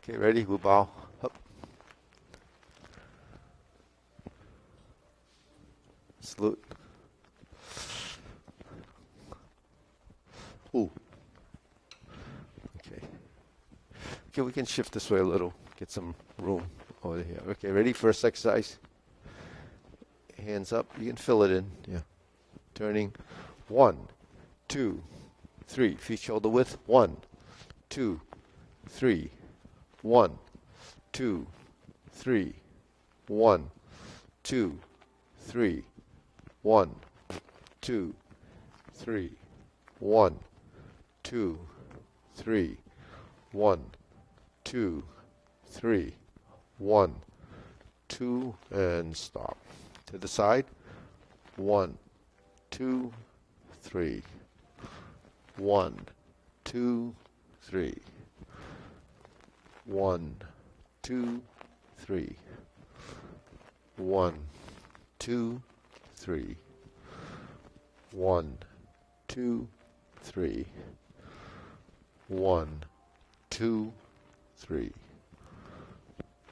Okay, ready? We'll bow. Up. Salute. Ooh. Okay. Okay, we can shift this way a little. Get some room over here. Okay, ready? First exercise. Hands up. You can fill it in. Yeah. Turning. 1, 2, 3. Feet shoulder width. 1, 2, 3. 1, 2, 3. 1, 2, 3. 1, 2, 3. 1, 2, 3. 1, 2, 3. 1, 2, and stop. To the side. 1, 2, 3. 1, 2, 3. 1, 2, 3. 1, 2, 3. 1, 2, 3. 1, 2, 3.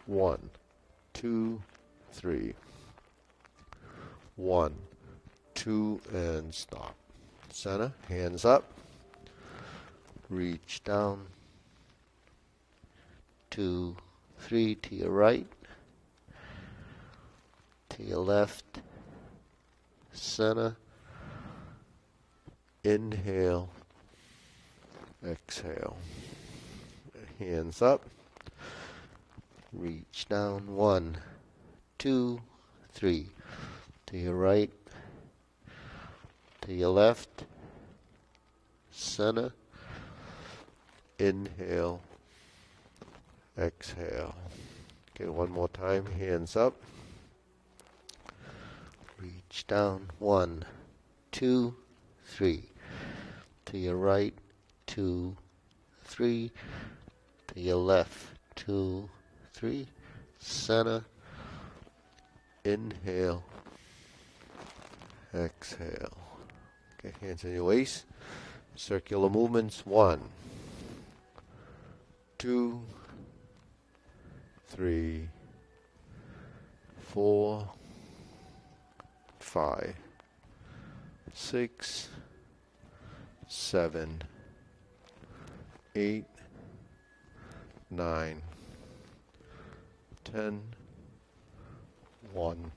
1, 2, 3. 1, 2, and stop. Center, hands up. Reach down. 2, 3 to your right. To your left. Center. Inhale. Exhale. Hands up. Reach down. 1, 2, 3. To your right. To your left. Center. Inhale. Exhale. Okay, one more time. Hands up. Reach down. 1, 2, 3. To your right. 2, 3. To your left. 2, 3. Center. Inhale. Exhale. Okay, hands on your waist. Circular movements. 1, 2, 3, 4, 5, 6, 7, 8, 9, 10, 1,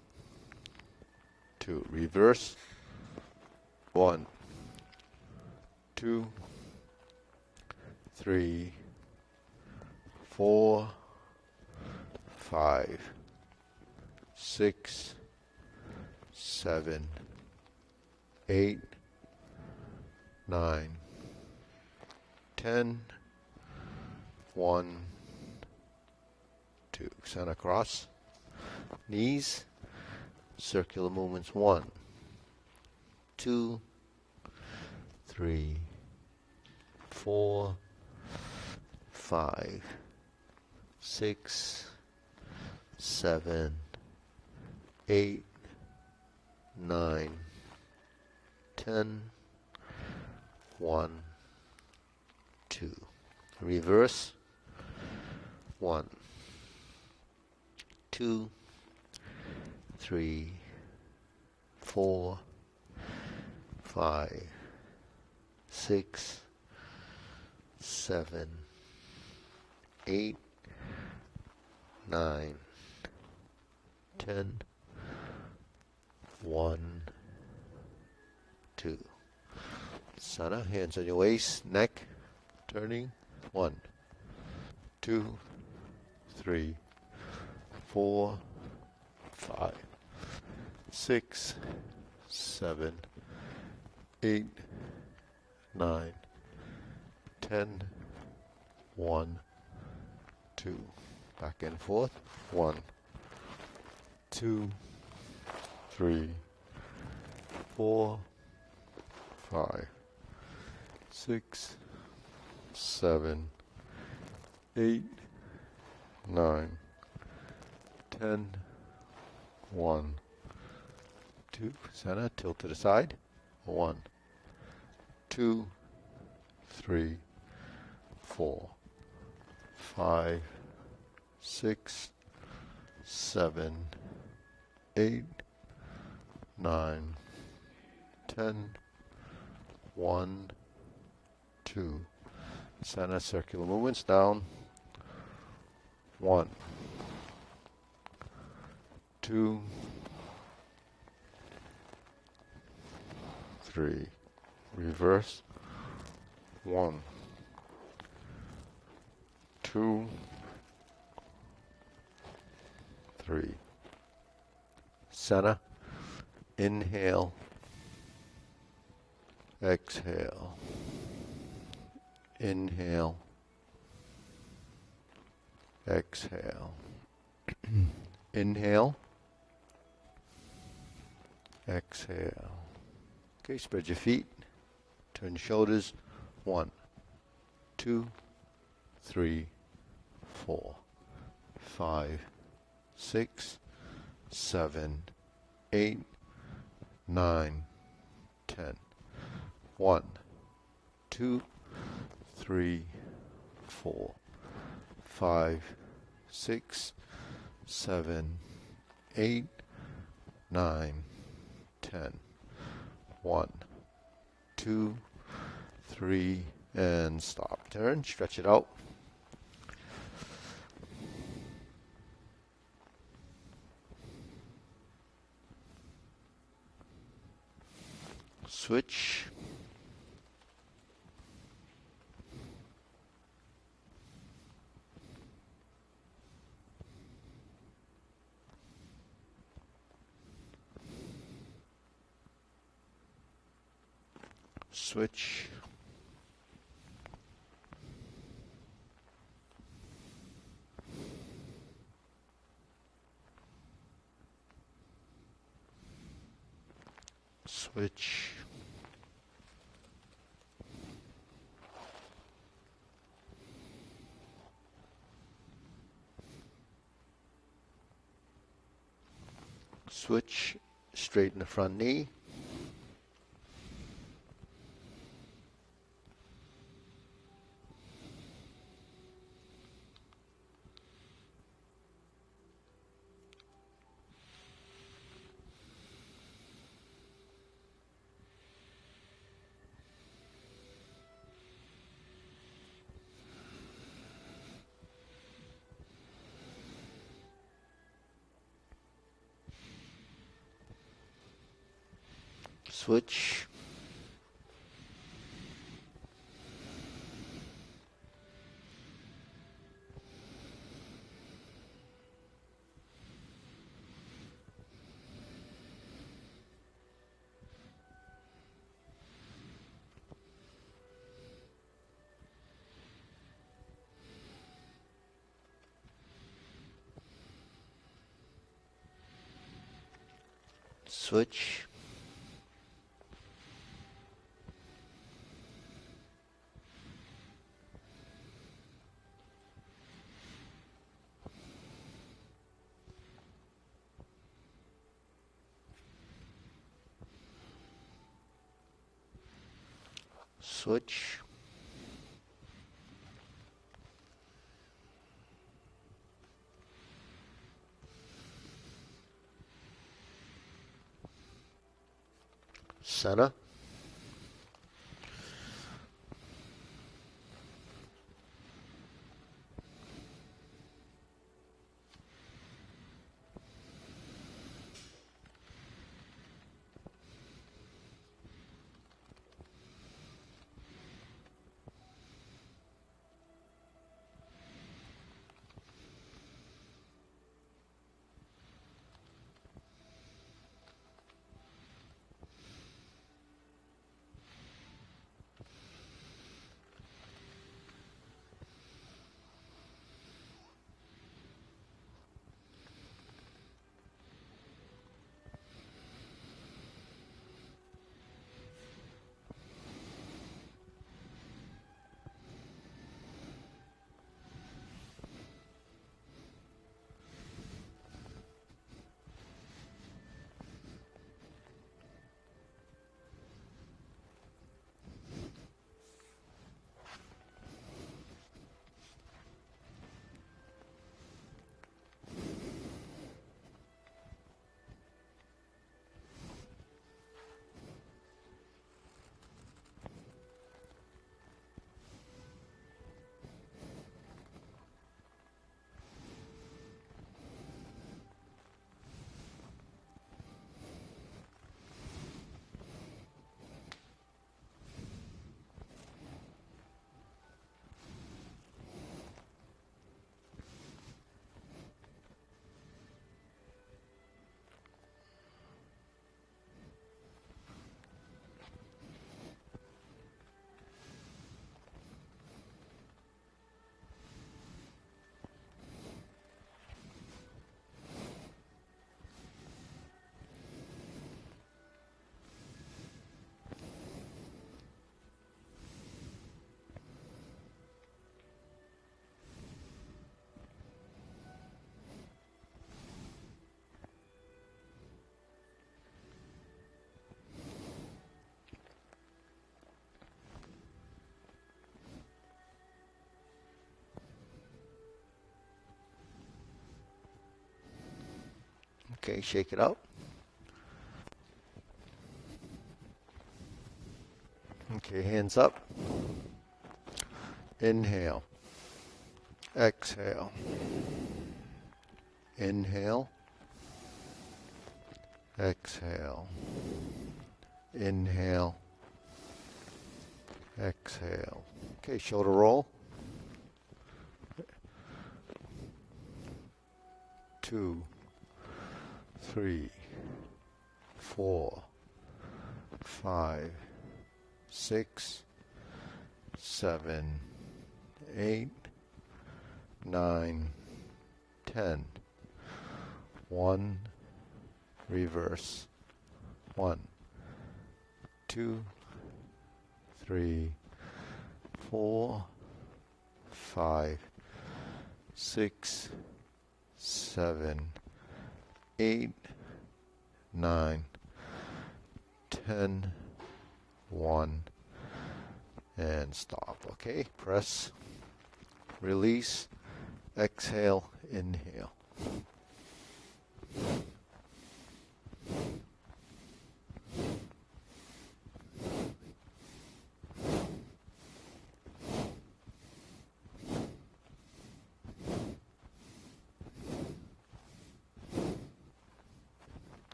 2. Reverse. 1, 2, 3, 4, 5, 6, 7, 8, 9, 10, 1, 2. Center cross. Knees. Circular movements. 1, 2, 3, 4, 5, 6, 7, 8, 9, 10, 1, 2. Reverse. 1, 2, 3, 4, 5, 6, 7, 8, 9, 10, 1, 2. Center, hands on your waist, neck, turning. 1, 2, 3, 4, 5, 6, 7, 8, 9, 10, 1, 2. Back and forth. 1, 2, 3, 4, 5, 6, 7, 8, 9, 10, 1, 2. Center, tilt to the side. 1, 2, 3, 4, 5, 6, 7, 8, 9, 10, 1, 2. Center circular movements down. 1, 2, 3. Reverse. 1, 2, 3. Center. Inhale. Exhale. Inhale. Exhale. Inhale. Exhale. Okay, spread your feet. Turn your shoulders. 1, 2, 3, 4, 5, 6, 7, 8, 9, 10. 1, 2, 3, 4, 5, 6, 7, 8, 9, 10. 1, 2, 3, and stop. Turn, stretch it out. Switch. Switch. Switch. Switch. Straighten the front knee. Switch. Switch. Switch. Center. Okay, shake it out. Okay, hands up. Inhale. Exhale. Inhale. Exhale. Inhale. Exhale. Okay, shoulder roll. 2, 3, 4, 5, 6, 7, 8, 9, 10. 1, reverse. 1, 2, 3, 4, 5, 6, 7, 8, 9, 10, 1, and stop. Okay, press, release, exhale, inhale.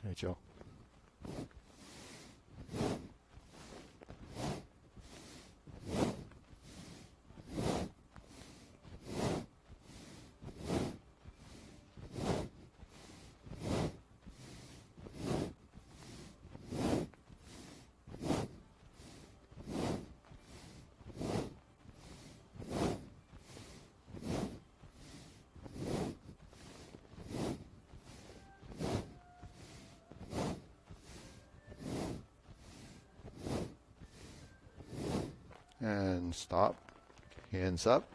Hey, Joe. And stop. Hands up.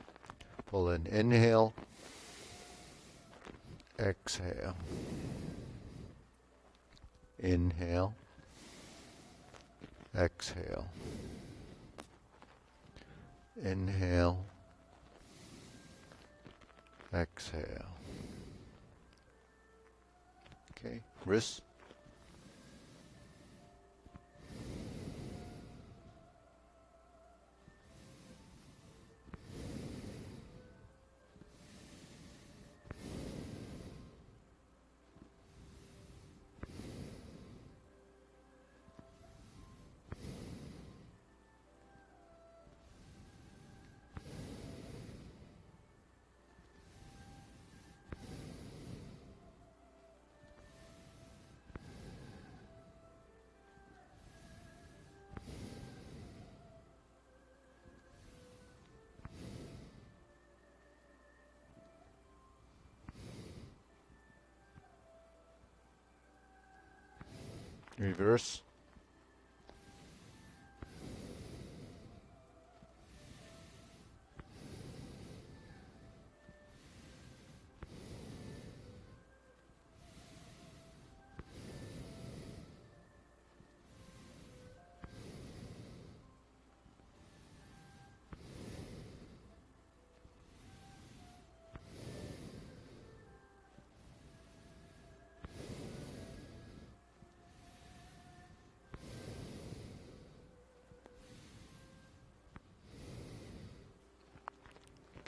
Pull in. Inhale. Exhale. Inhale. Exhale. Inhale. Exhale. Okay. Wrist. Reverse.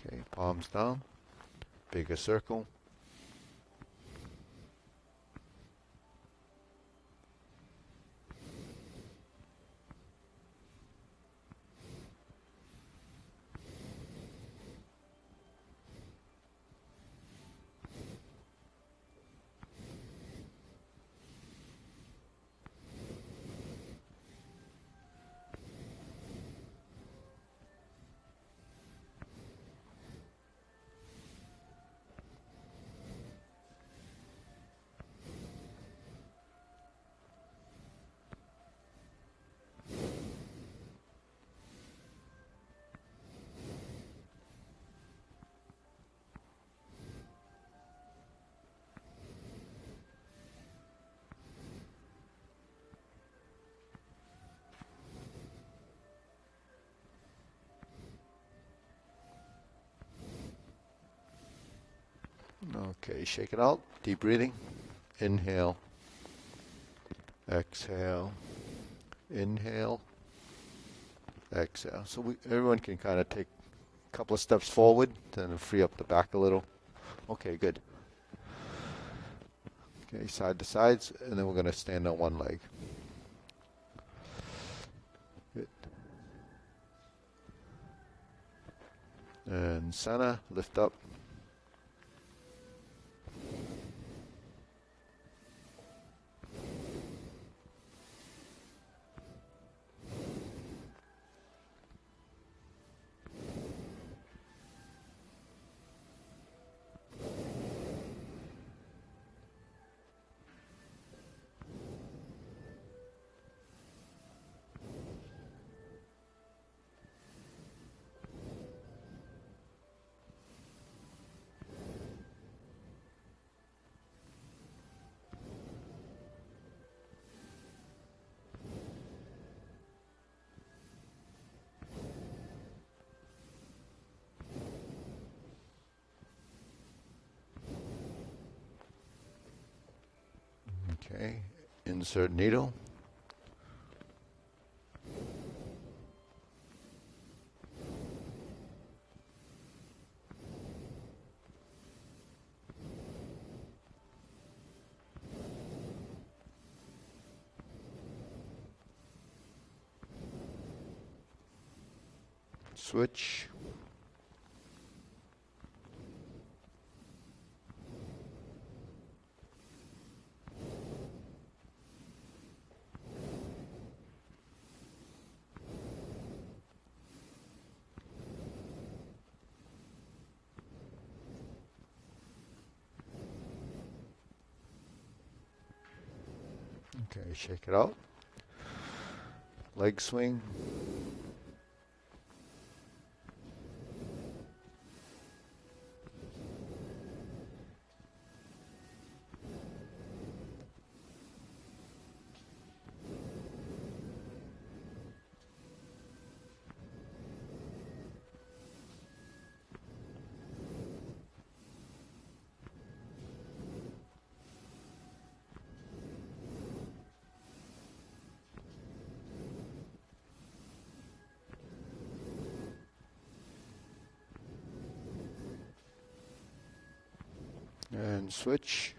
Okay, palms down. Bigger circle. Okay, shake it out. Deep breathing. Inhale, exhale, inhale, exhale. So everyone can kind of take a couple of steps forward, then free up the back a little. Okay, good. Okay, side to sides, and then we're going to stand on one leg. Good. And center, lift up. Okay, insert needle. Switch. Okay, shake it out. Leg swing. And switch.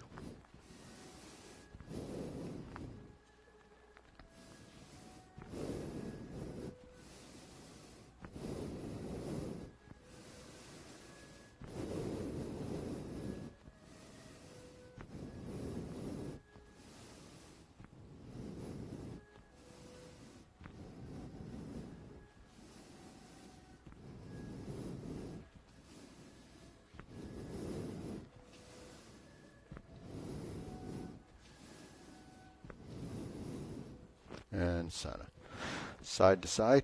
And center. Side to side.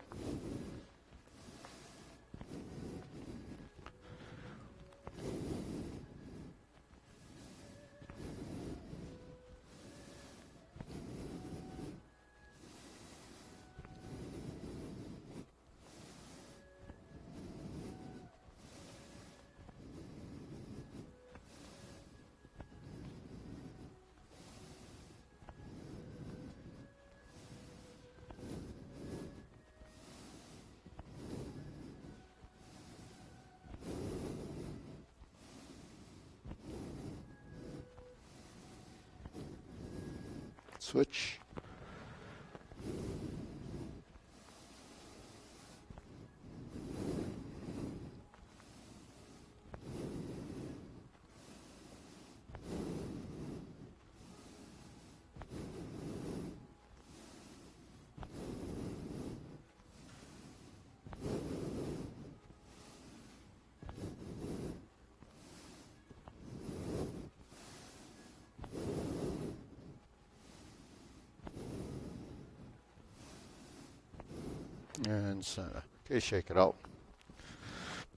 Switch. And center. Okay, shake it out.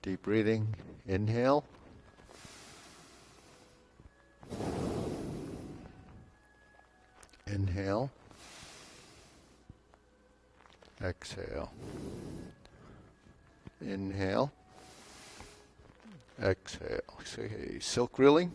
Deep breathing. Inhale. Inhale. Exhale. Inhale. Exhale. Okay, silk reeling.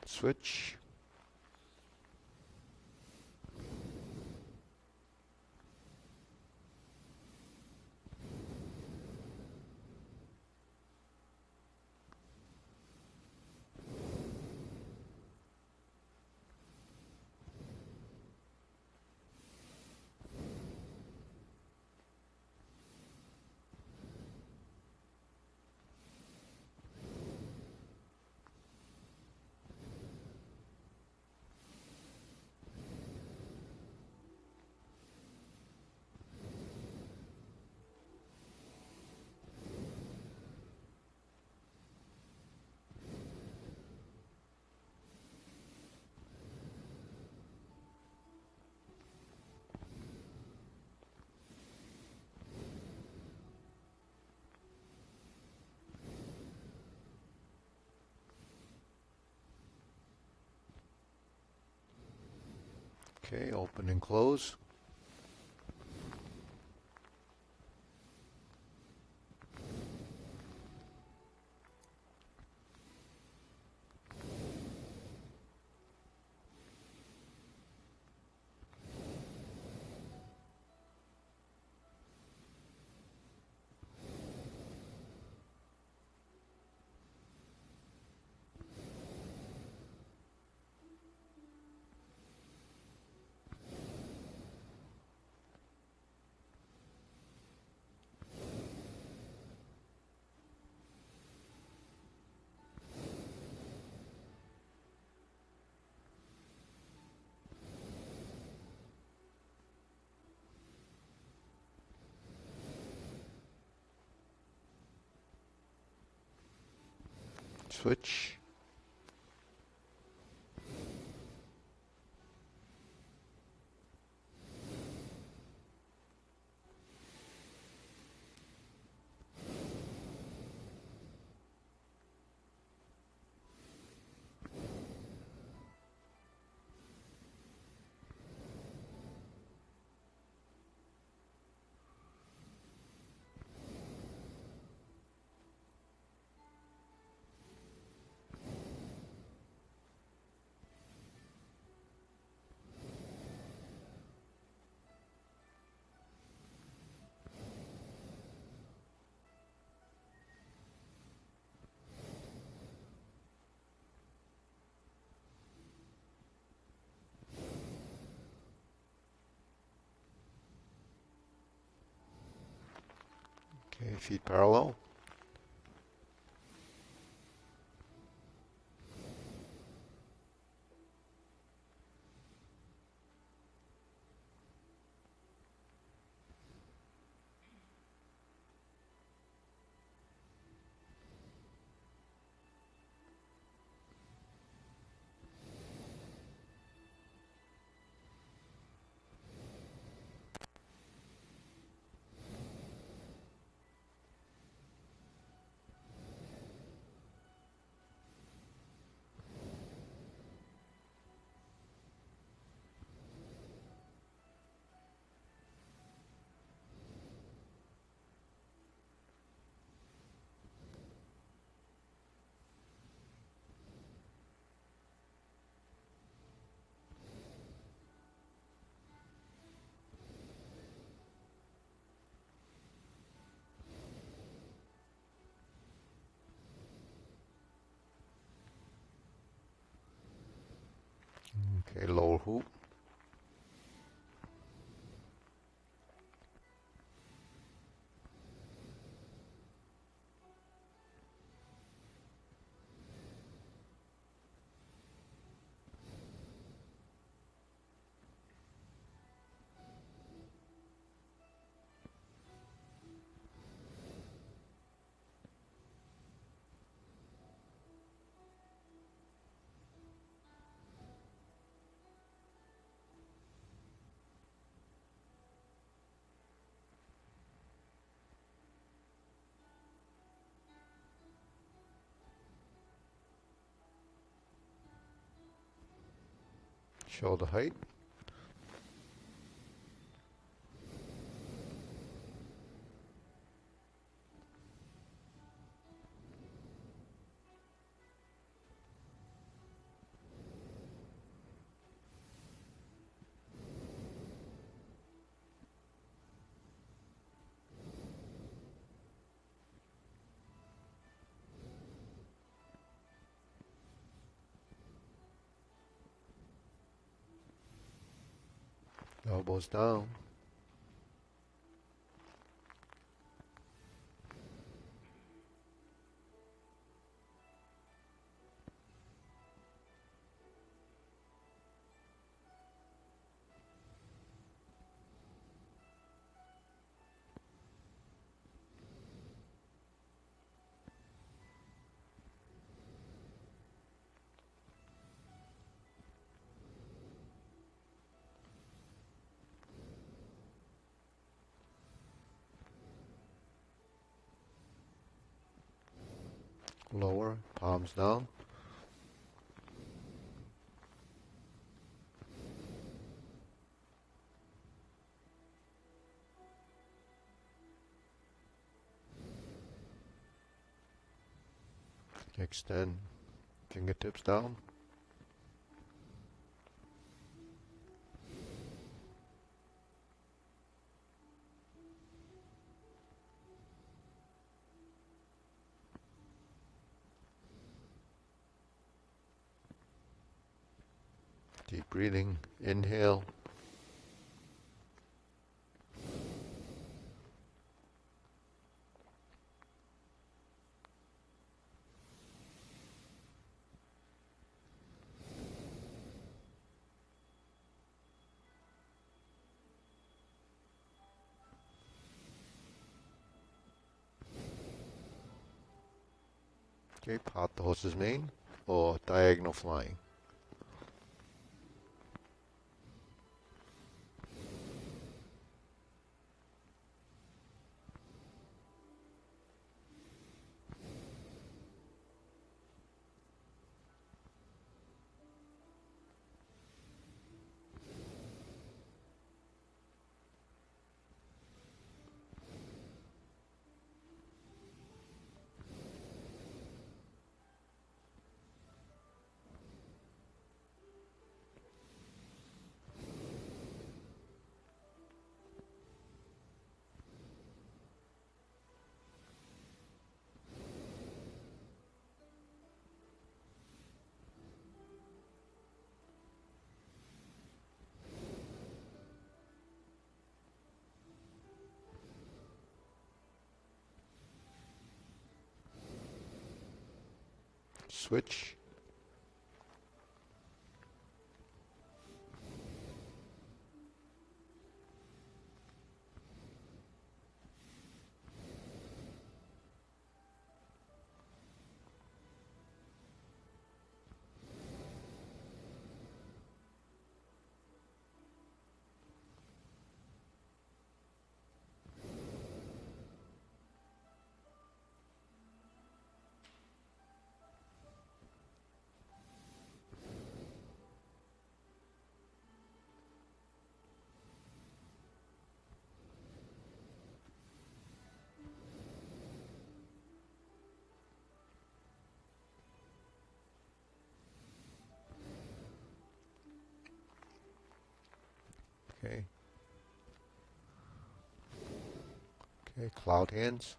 Switch. Okay, open and close. Switch. Okay, feet parallel. Okay, lower hoop. Shoulder height. Elbows down. Lower, palms down. Extend fingertips down. Deep breathing. Inhale. Okay, part the horse's mane or diagonal flying. Switch. Okay. Okay, cloud hands.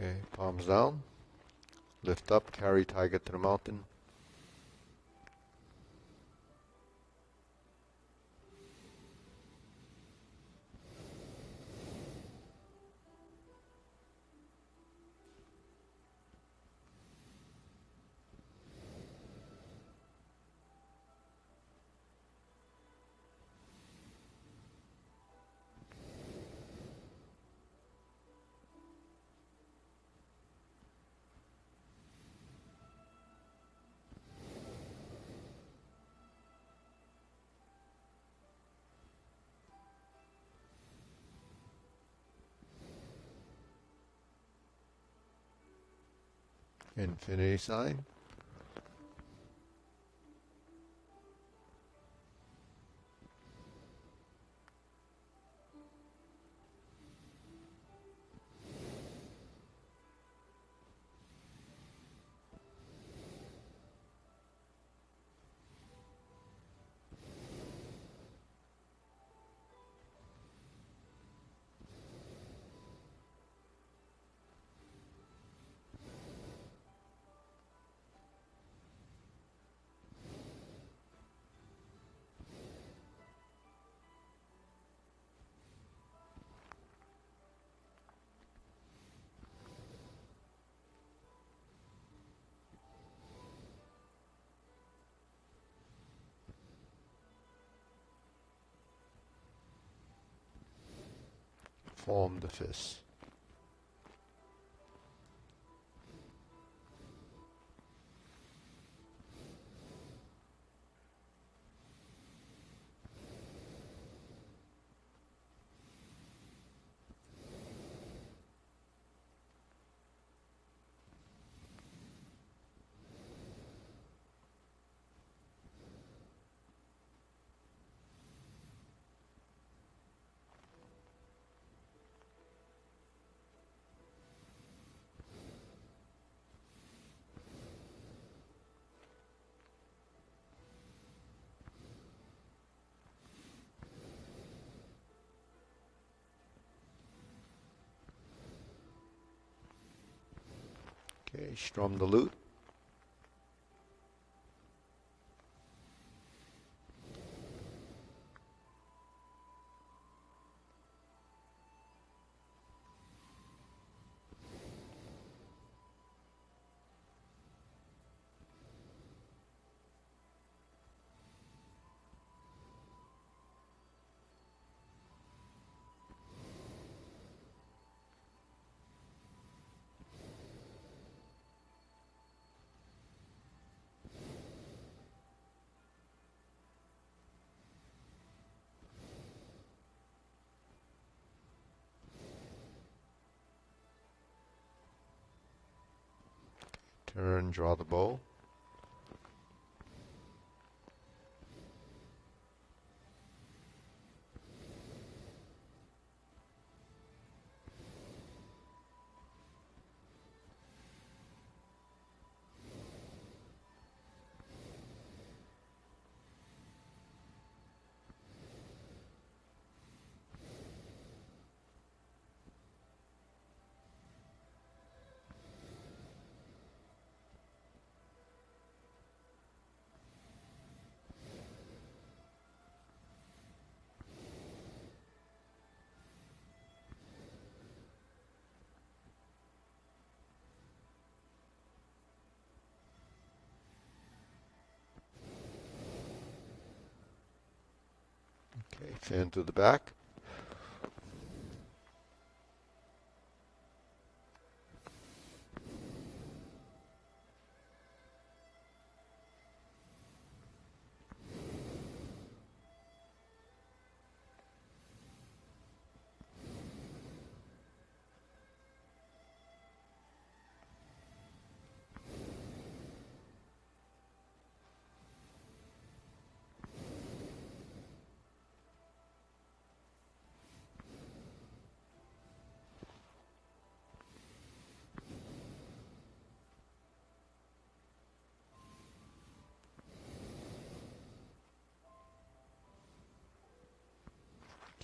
Okay, palms down. Lift up, carry tiger to the mountain. Infinity sign. Form the fist. Okay, strum the lute. Turn, draw the bow. Okay, fan to the back.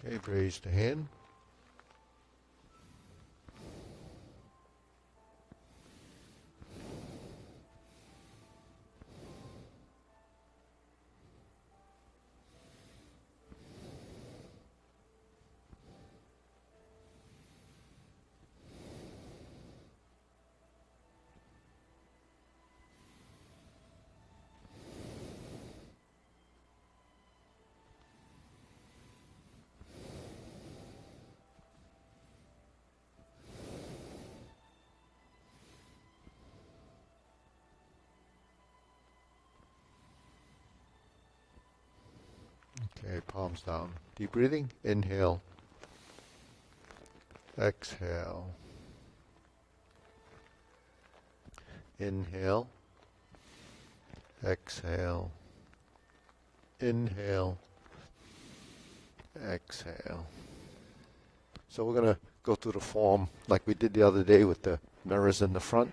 Okay, raise the hand. Okay, palms down. Deep breathing. Inhale. Exhale. Inhale. Exhale. Inhale. Exhale. So we're going to go through the form like we did the other day with the mirrors in the front.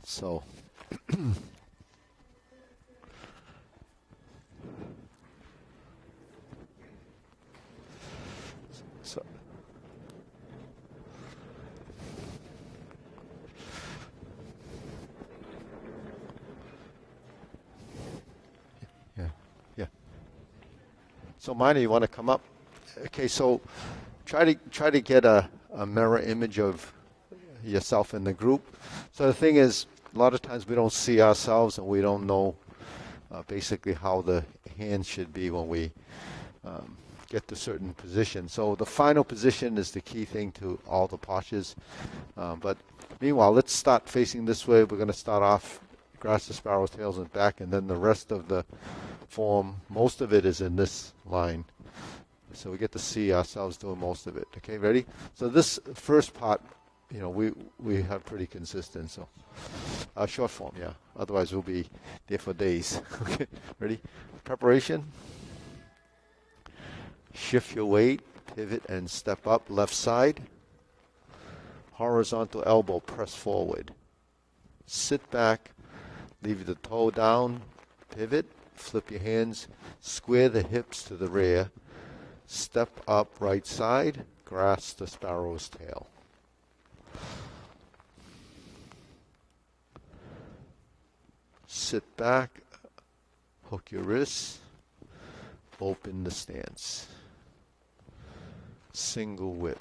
So so yeah, yeah. So Minor, you want to come up? Okay, so try to get a mirror image of yourself in the group. So the thing is, a lot of times we don't see ourselves and we don't know basically how the hands should be when we get to certain positions. So the final position is the key thing to all the postures. But meanwhile, let's start facing this way. We're going to start off grass to sparrow, tails and back, and then the rest of the form, most of it is in this line. So we get to see ourselves doing most of it. Okay, ready? So this first part, you know, we have pretty consistent. So short form, yeah. Otherwise we'll be there for days. Okay, ready? Preparation. Shift your weight, pivot and step up, left side. Horizontal elbow, press forward. Sit back, leave the toe down, pivot, flip your hands, square the hips to the rear. Step up right side, grass the sparrow's tail. Sit back, hook your wrists, open the stance. Single whip.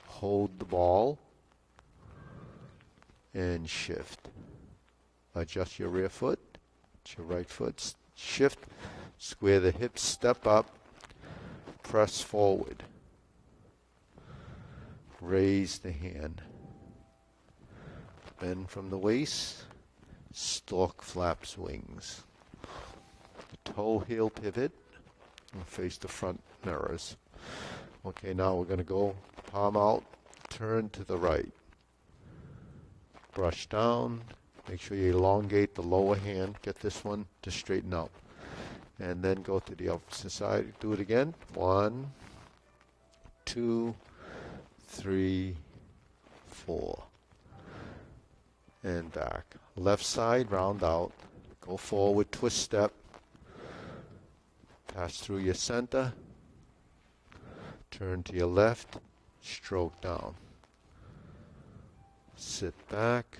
Hold the ball and shift. Adjust your rear foot, your right foot, shift, square the hips, step up, press forward. Raise the hand. Bend from the waist, stork flaps wings. Toe heel pivot, and face the front mirrors. Okay, now we're going to go palm out, turn to the right. Brush down, make sure you elongate the lower hand, get this one to straighten out. And then go to the opposite side, do it again. 1, 2, 3, 4. And back. Left side, round out. Go forward, twist step. Pass through your center. Turn to your left, stroke down. Sit back.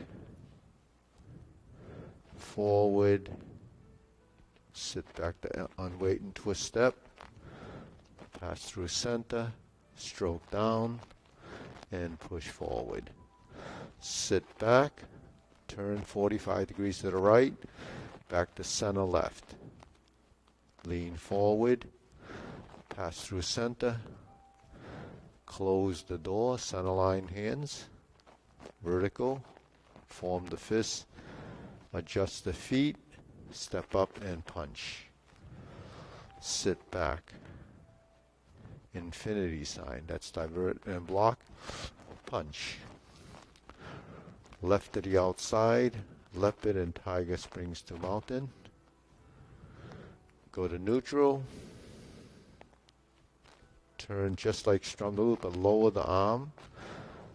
Forward. Sit back to unweight and twist step. Pass through center, stroke down, and push forward. Sit back. Turn 45 degrees to the right, back to center left. Lean forward, pass through center, close the door, center line hands, vertical, form the fist, adjust the feet, step up and punch. Sit back. Infinity sign, that's divert and block, punch. Left to the outside, leopard and tiger springs to mountain. Go to neutral. Turn just like strum the loop, but lower the arm.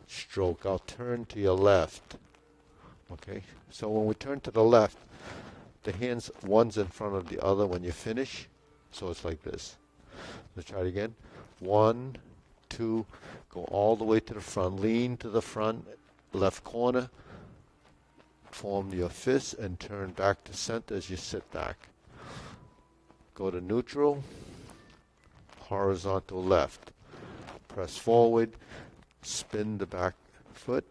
Stroke out, turn to your left. Okay, so when we turn to the left, the hands, one's in front of the other when you finish. So it's like this. Let's try it again. 1, 2, go all the way to the front. Lean to the front, left corner. Form your fist and turn back to center as you sit back. Go to neutral. Horizontal left. Press forward. Spin the back foot.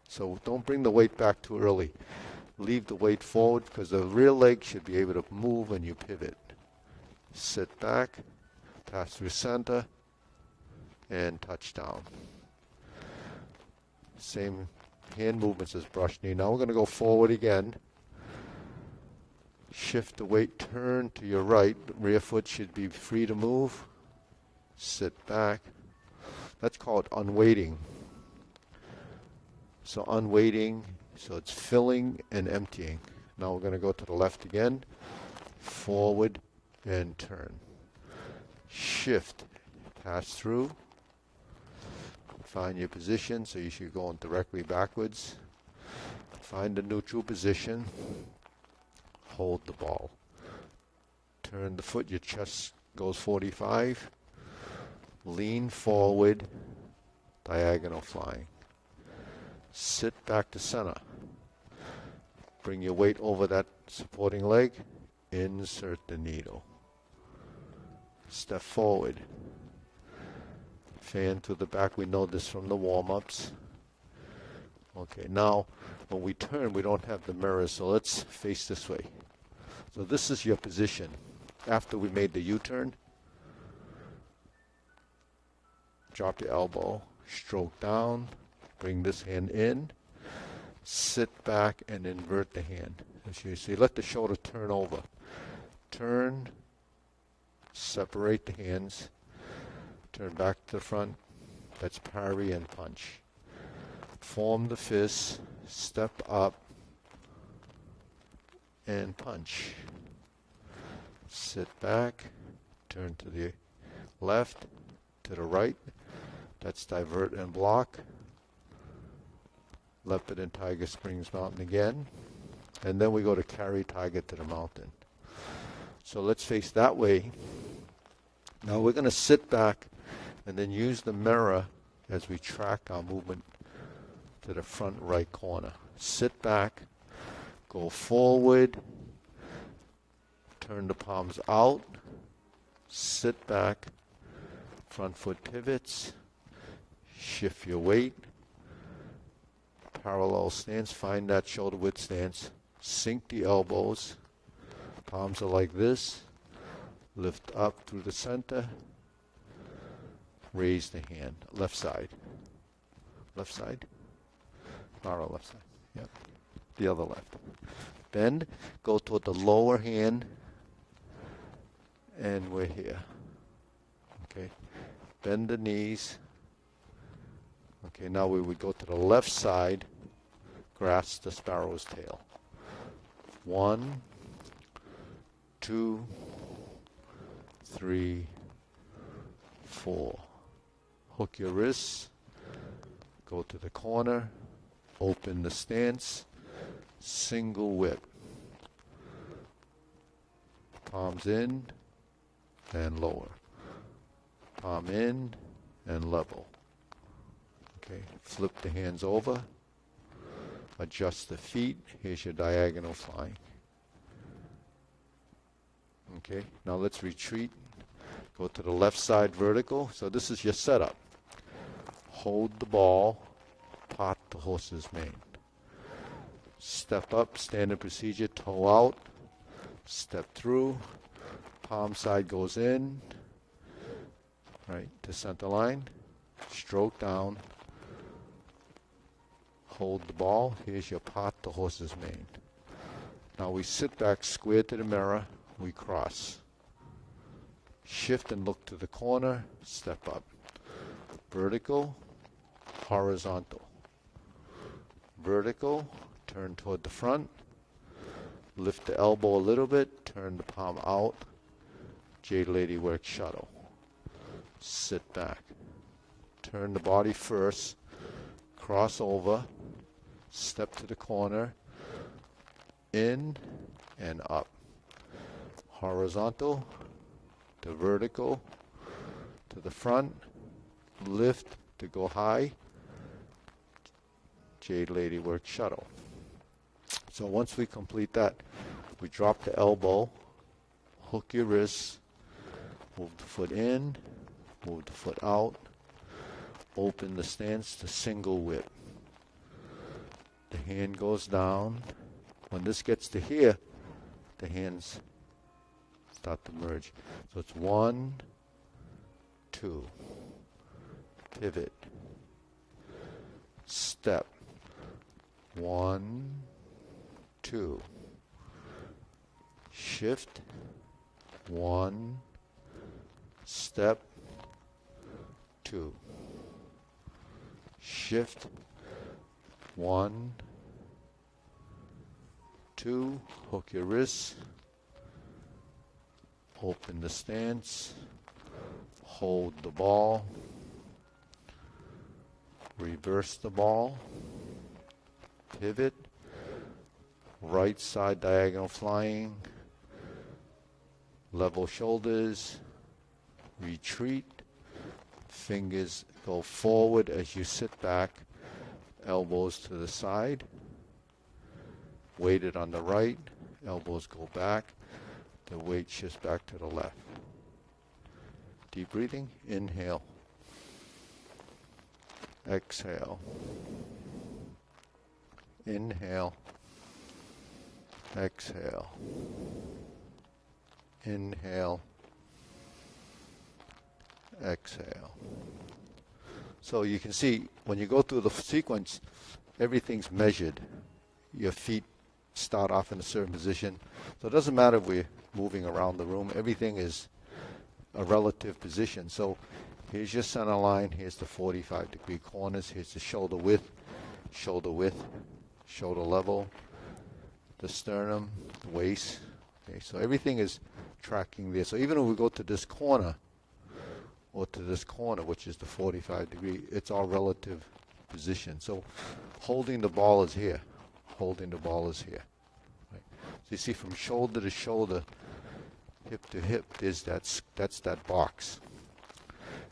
So don't bring the weight back too early. Leave the weight forward because the rear leg should be able to move when you pivot. Sit back. Pass through center. And touch down. Same hand movements as brush knee. Now we're going to go forward again. Shift the weight, turn to your right. Rear foot should be free to move. Sit back. That's called unweighting. So unweighting, so it's filling and emptying. Now we're going to go to the left again. Forward and turn. Shift, pass through. Find your position, so you should go directly backwards. Find the neutral position. Hold the ball. Turn the foot, your chest goes 45. Lean forward, diagonal flying. Sit back to center. Bring your weight over that supporting leg. Insert the needle. Step forward. Fan to the back. We know this from the warm-ups. Okay, now when we turn, we don't have the mirror, so let's face this way. So this is your position. After we made the U-turn, drop your elbow, stroke down, bring this hand in, sit back and invert the hand. As you see, let the shoulder turn over. Turn, separate the hands, turn back to the front. That's parry and punch. Form the fist, step up, and punch. Sit back, turn to the left, to the right. That's divert and block. Leopard and Tiger Springs Mountain again. And then we go to carry Tiger to the mountain. So let's face that way. Now we're going to sit back and then use the mirror as we track our movement to the front right corner. Sit back, go forward, turn the palms out, sit back, front foot pivots, shift your weight, parallel stance, find that shoulder width stance, sink the elbows, palms are like this, lift up through the center, raise the hand, left side, borrow left side, yep, the other left. Bend, go toward the lower hand, and we're here. Okay, bend the knees. Okay, now we would go to the left side, grasp the sparrow's tail. 1, 2, 3, 4. Hook your wrists, go to the corner, open the stance, single whip. Palms in and lower. Palm in and level. Okay, flip the hands over, adjust the feet. Here's your diagonal flying. Okay, now let's retreat. Go to the left side vertical. So this is your setup. Hold the ball, pot the horse's mane. Step up, standard procedure, toe out, step through, palm side goes in, right to center line, stroke down, hold the ball. Here's your pot the horse's mane. Now we sit back square to the mirror, we cross. Shift and look to the corner, step up. Vertical, horizontal. Vertical, turn toward the front. Lift the elbow a little bit, turn the palm out. Jade Lady work shuttle. Sit back. Turn the body first, cross over, step to the corner, in and up. Horizontal to vertical to the front, lift to go high. Jade Lady work shuttle. So once we complete that, we drop the elbow, hook your wrists, move the foot in, move the foot out, open the stance to single whip. The hand goes down. When this gets to here, the hands start to merge. So it's 1, 2, pivot, step, 1, 2, shift, 1, step, 2, shift, 1, 2, hook your wrists, open the stance, hold the ball, reverse the ball, pivot, right side diagonal flying, level shoulders, retreat, fingers go forward as you sit back, elbows to the side, weighted on the right, elbows go back, the weight shifts back to the left. Deep breathing, inhale, exhale, inhale, exhale, inhale, exhale. So you can see when you go through the sequence, everything's measured. Your feet start off in a certain position. So it doesn't matter if we're moving around the room, everything is a relative position. So here's your center line, here's the 45-degree corners, here's the shoulder width, shoulder level, the sternum, the waist. Okay, so everything is tracking there. So even if we go to this corner, or to this corner, which is the 45-degree, it's all relative position. So holding the ball is here. Holding the ball is here. Right? So you see from shoulder to shoulder, hip to hip, that's that box.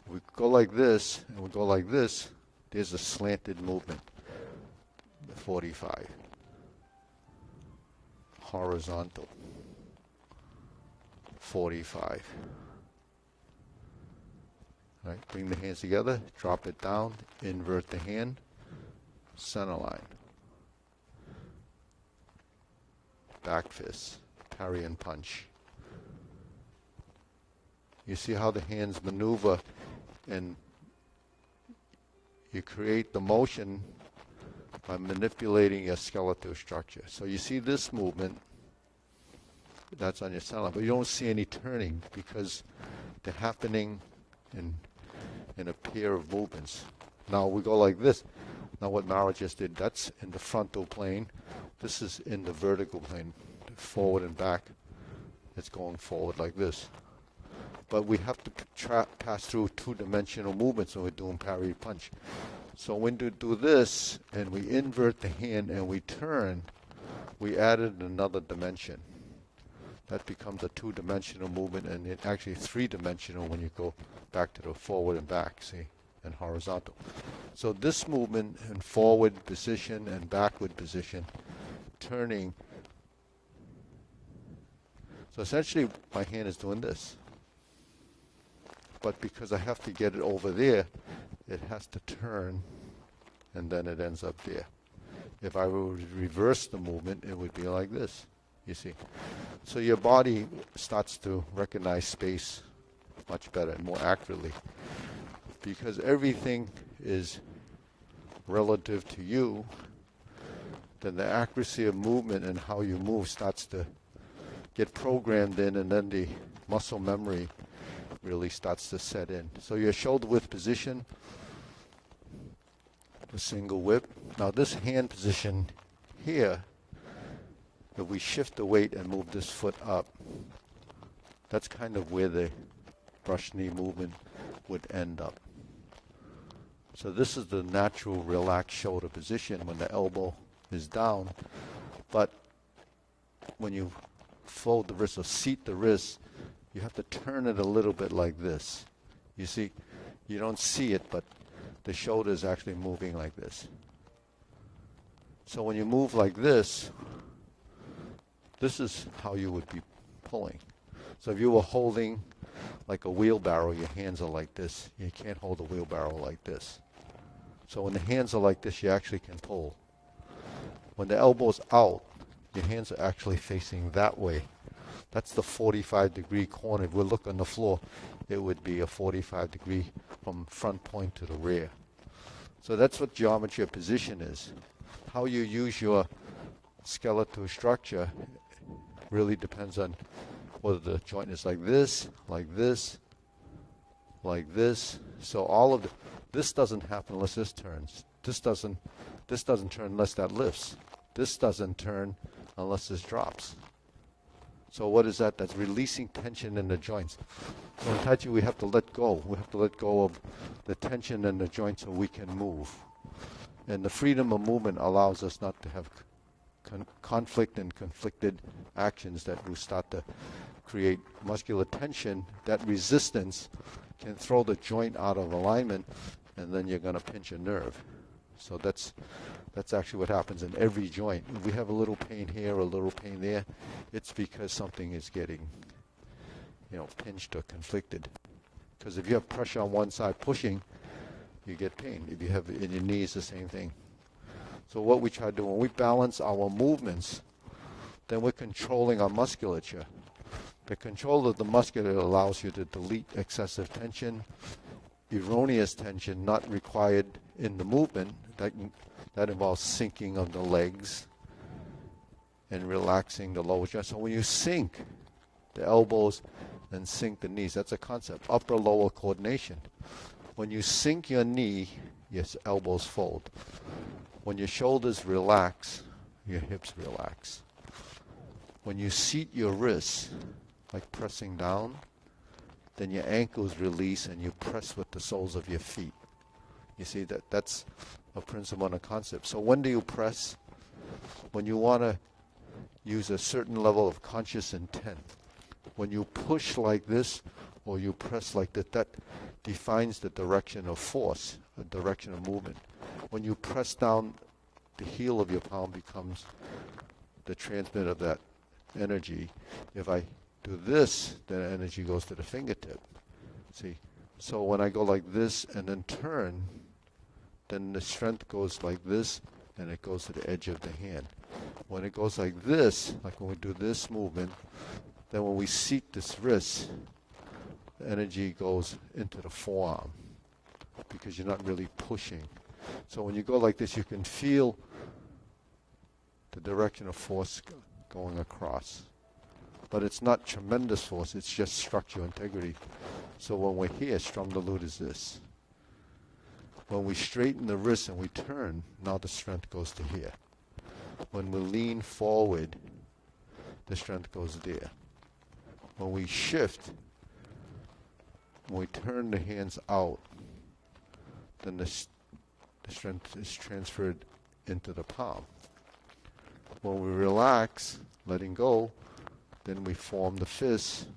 If we go like this, and we go like this, there's a slanted movement, the 45. Horizontal, 45. Right, bring the hands together, drop it down, invert the hand, center line. Back fist, parry and punch. You see how the hands maneuver and you create the motion by manipulating your skeletal structure. So you see this movement, that's on your center line, but you don't see any turning because they're happening in a pair of movements. Now we go like this. Now what Mara just did, that's in the frontal plane. This is in the vertical plane, forward and back. It's going forward like this. But we have to pass through two-dimensional movements when we're doing parry punch. So when we do this and we invert the hand and we turn, we added another dimension. That becomes a two-dimensional movement, and it's actually three-dimensional when you go back to the forward and back, see, and horizontal. So this movement in forward position and backward position, turning. So essentially my hand is doing this. But because I have to get it over there, it has to turn, and then it ends up there. If I were to reverse the movement, it would be like this. You see, so your body starts to recognize space much better and more accurately because everything is relative to you. Then the accuracy of movement and how you move starts to get programmed in, and then the muscle memory really starts to set in. So your shoulder width position, the single whip. Now this hand position here, if we shift the weight and move this foot up, that's kind of where the brush knee movement would end up. So this is the natural relaxed shoulder position when the elbow is down. But when you fold the wrist or seat the wrist, you have to turn it a little bit like this. You see, you don't see it, but the shoulder is actually moving like this. So when you move like this, this is how you would be pulling. So if you were holding like a wheelbarrow, your hands are like this. You can't hold a wheelbarrow like this. So when the hands are like this, you actually can pull. When the elbow's out, your hands are actually facing that way. That's the 45-degree corner. If we look on the floor, it would be a 45-degree from front point to the rear. So that's what geometry of position is. How you use your skeletal structure really depends on whether the joint is like this, like this, like this. So all of this doesn't happen unless this turns. This doesn't turn unless that lifts. This doesn't turn unless this drops. So what is that? That's releasing tension in the joints. So in Tai Chi we have to let go. We have to let go of the tension in the joints so we can move. And the freedom of movement allows us not to have conflict and conflicted actions that will start to create muscular tension. That resistance can throw the joint out of alignment, and then you're going to pinch a nerve. So that's actually what happens in every joint. If we have a little pain here or a little pain there, it's because something is getting, pinched or conflicted. Because if you have pressure on one side pushing, you get pain. If you have it in your knees, the same thing. So what we try to do when we balance our movements, then we're controlling our musculature. The control of the musculature allows you to delete excessive tension, erroneous tension not required in the movement. That involves sinking of the legs and relaxing the lower joint. So when you sink the elbows and sink the knees, that's a concept, upper-lower coordination. When you sink your knee, your elbows fold. When your shoulders relax, your hips relax. When you seat your wrists, like pressing down, then your ankles release and you press with the soles of your feet. You see, that's a principle and a concept. So when do you press? When you want to use a certain level of conscious intent. When you push like this or you press like that, that defines the direction of force, the direction of movement. When you press down, the heel of your palm becomes the transmit of that energy. If I do this, then energy goes to the fingertip. See? So when I go like this and then turn, then the strength goes like this and it goes to the edge of the hand. When it goes like this, like when we do this movement, then when we seat this wrist, the energy goes into the forearm because you're not really pushing. So when you go like this, you can feel the direction of force going across. But it's not tremendous force, it's just structural integrity. So when we're here, strum the lute is this. When we straighten the wrist and we turn, now the strength goes to here. When we lean forward, the strength goes there. When we shift, when we turn the hands out, then the strength is transferred into the palm. When we relax, letting go, then we form the fist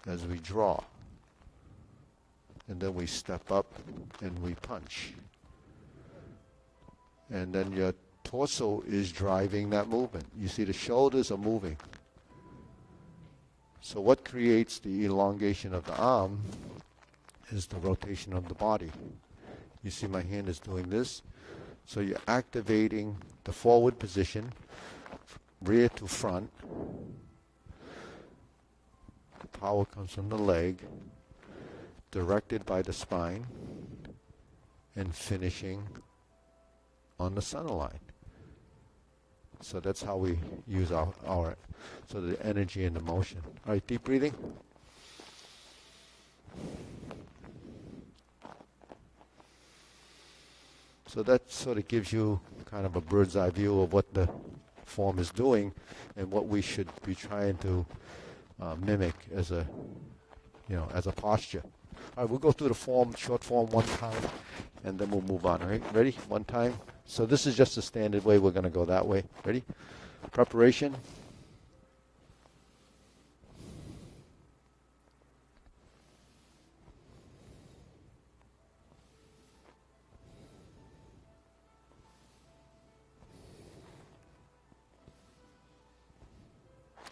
as we draw. And then we step up and we punch. And then your torso is driving that movement. You see the shoulders are moving. So what creates the elongation of the arm is the rotation of the body. You see my hand is doing this. So you're activating the forward position, rear to front. The power comes from the leg, directed by the spine, and finishing on the center line. So that's how we use our so the energy and the motion. All right, deep breathing. So that sort of gives you kind of a bird's eye view of what the form is doing and what we should be trying to mimic as a posture. All right, we'll go through the form, short form one time, and then we'll move on. All right, ready? One time. So this is just a standard way. We're going to go that way. Ready? Preparation.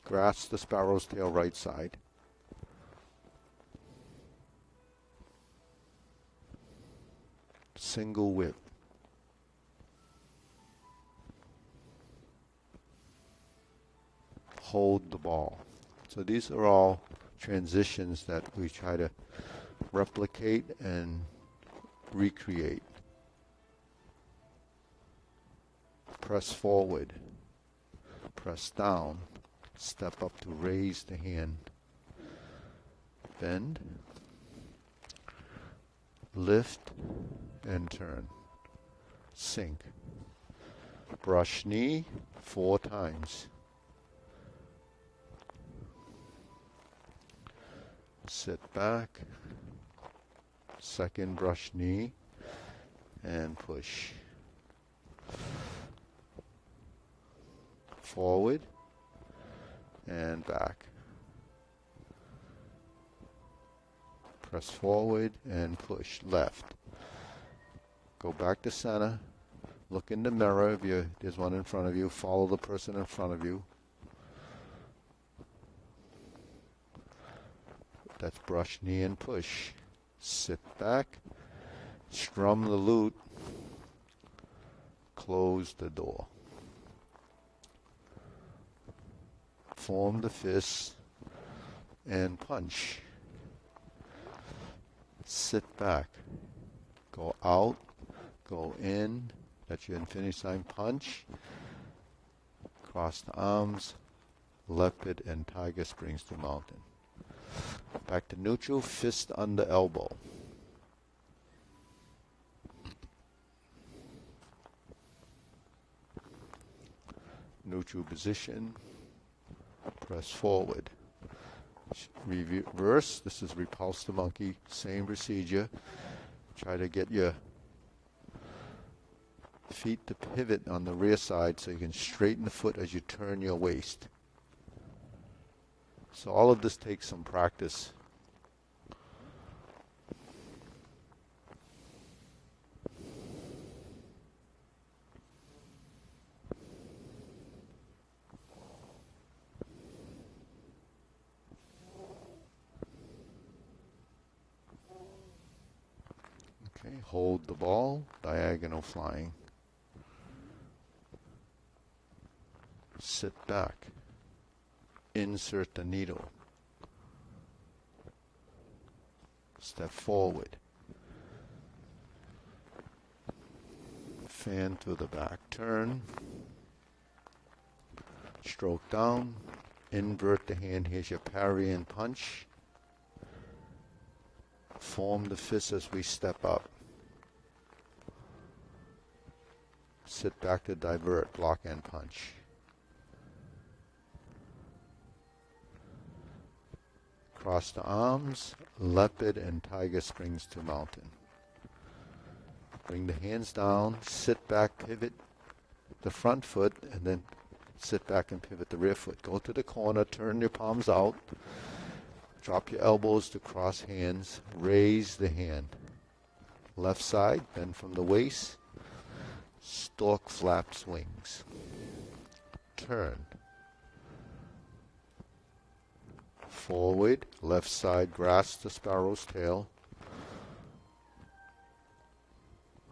Grasp the sparrow's tail right side. Single whip. Hold the ball. So these are all transitions that we try to replicate and recreate. Press forward. Press down. Step up to raise the hand. Bend. Lift and turn. Sink. Brush knee 4 times. Sit back. Second brush knee and push. Forward and back. Press forward and push. Left. Go back to center. Look in the mirror if there's one in front of you. Follow the person in front of you. That's brush, knee, and push. Sit back. Strum the lute. Close the door. Form the fist and punch. Sit back. Go out. Go in. That's your infinity sign. Punch. Cross the arms. Leopard and tiger springs to mountain. Back to neutral. Fist under elbow. Neutral position. Press forward. Reverse. This is repulse the monkey. Same procedure. Try to get your feet to pivot on the rear side so you can straighten the foot as you turn your waist. So all of this takes some practice. Okay, hold the ball, diagonal flying. Sit back. Insert the needle. Step forward. Fan to the back. Turn. Stroke down. Invert the hand. Here's your parry and punch. Form the fist as we step up. Sit back to divert. Block and punch. Cross the arms, leopard and tiger springs to mountain. Bring the hands down, sit back, pivot the front foot, and then sit back and pivot the rear foot. Go to the corner, turn your palms out, drop your elbows to cross hands, raise the hand. Left side, bend from the waist, stork flaps wings. Turn. Forward, left side, grasp the sparrow's tail.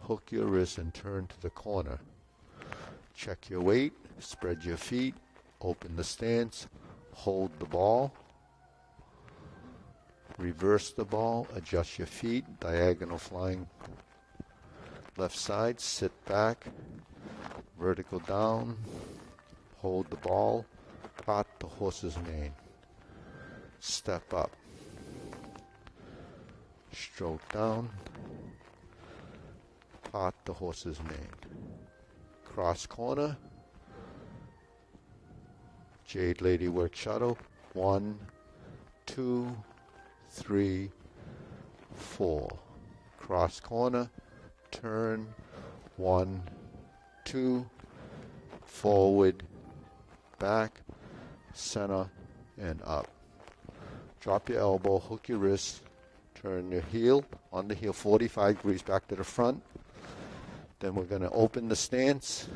Hook your wrist and turn to the corner. Check your weight, spread your feet, open the stance, hold the ball. Reverse the ball, adjust your feet, diagonal flying. Left side, sit back, vertical down, hold the ball, pot the horse's mane. Step up. Stroke down. Pot the horse's mane. Cross corner. Jade Lady work shuttle. 1, 2, 3, 4. Cross corner. Turn. 1, 2. Forward. Back. Center. And up. Drop your elbow, hook your wrist, turn your heel, on the heel 45 degrees back to the front. Then we're going to open the stance.